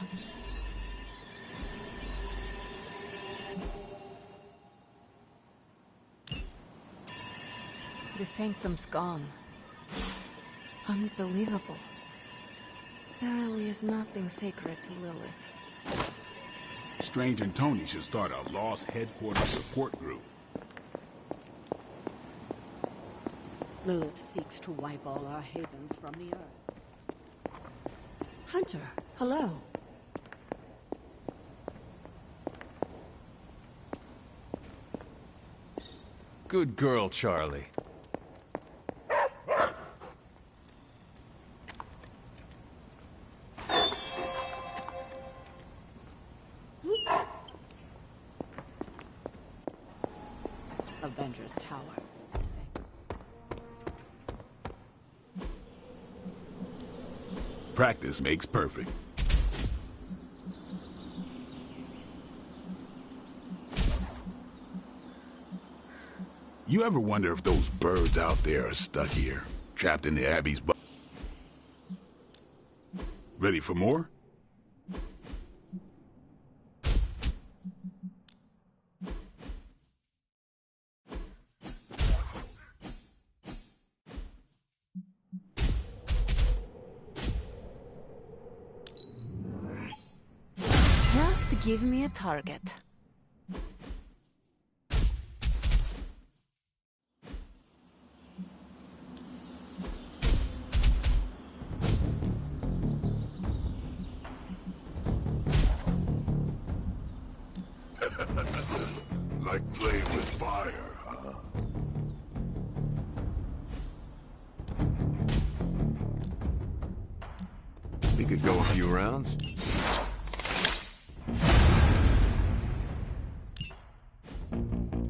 Speaker 9: The sanctum's gone. It's unbelievable. There really is nothing sacred to Lilith.
Speaker 7: Strange and Tony should start a Lost Headquarters support group.
Speaker 11: Lilith seeks to wipe all our havens from the earth.
Speaker 3: Hunter, hello.
Speaker 2: Good girl, Charlie.
Speaker 11: Avengers Tower.
Speaker 7: Practice makes perfect. You ever wonder if those birds out there are stuck here, trapped in the Abbey's butt? Ready for more?
Speaker 9: Just give me a target.
Speaker 15: Like playing with fire, huh?
Speaker 5: We could go a few rounds.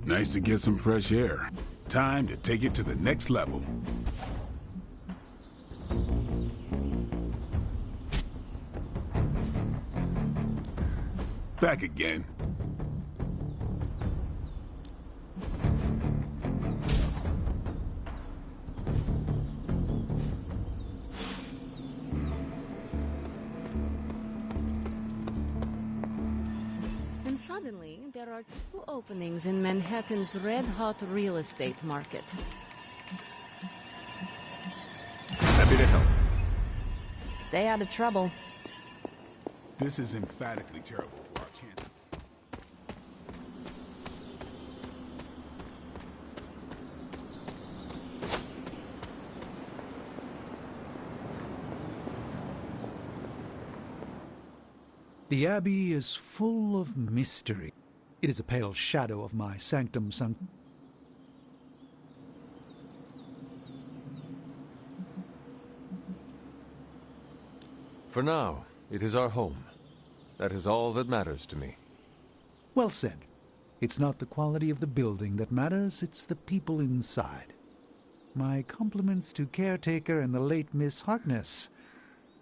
Speaker 7: Nice to get some fresh air. Time to take it to the next level. Back again.
Speaker 9: And suddenly, there are 2 openings in Manhattan's red-hot real estate market.
Speaker 2: Happy to help.
Speaker 8: Stay out of trouble.
Speaker 7: This is emphatically terrible for our chance.
Speaker 1: The Abbey is full of mystery. It is a pale shadow of my sanctum sanctorum.
Speaker 2: For now, it is our home. That is all that matters to me.
Speaker 1: Well said. It's not the quality of the building that matters, it's the people inside. My compliments to caretaker and the late Miss Harkness.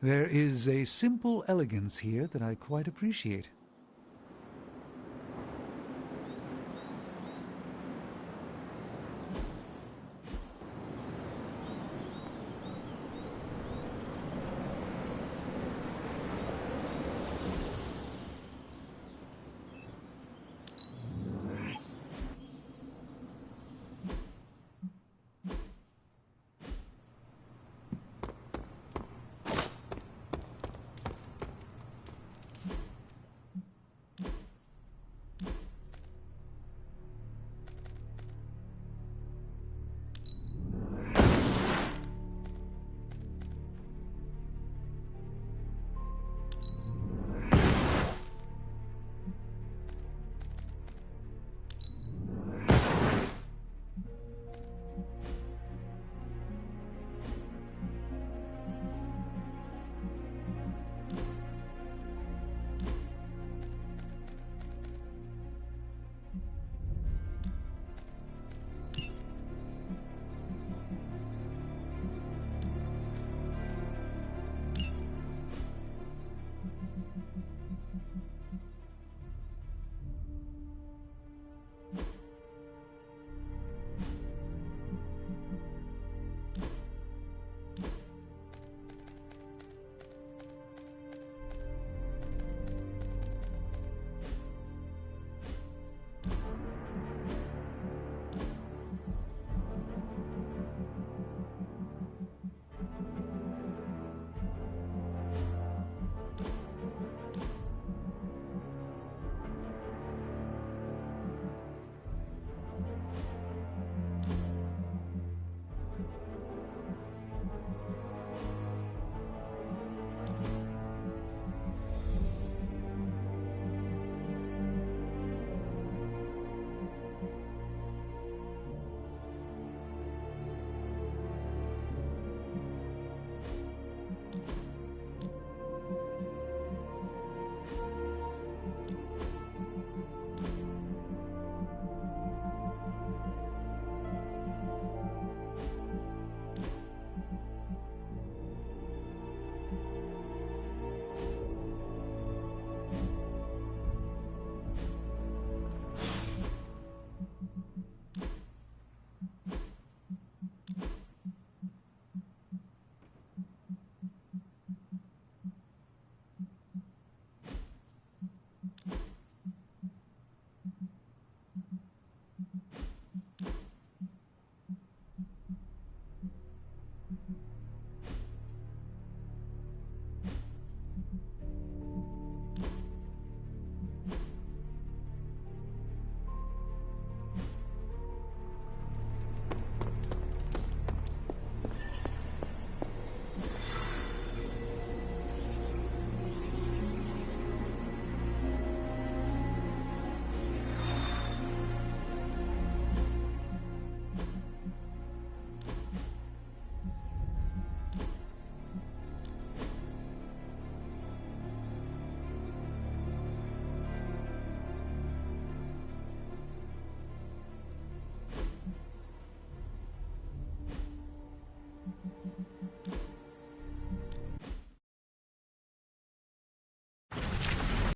Speaker 1: There is a simple elegance here that I quite appreciate.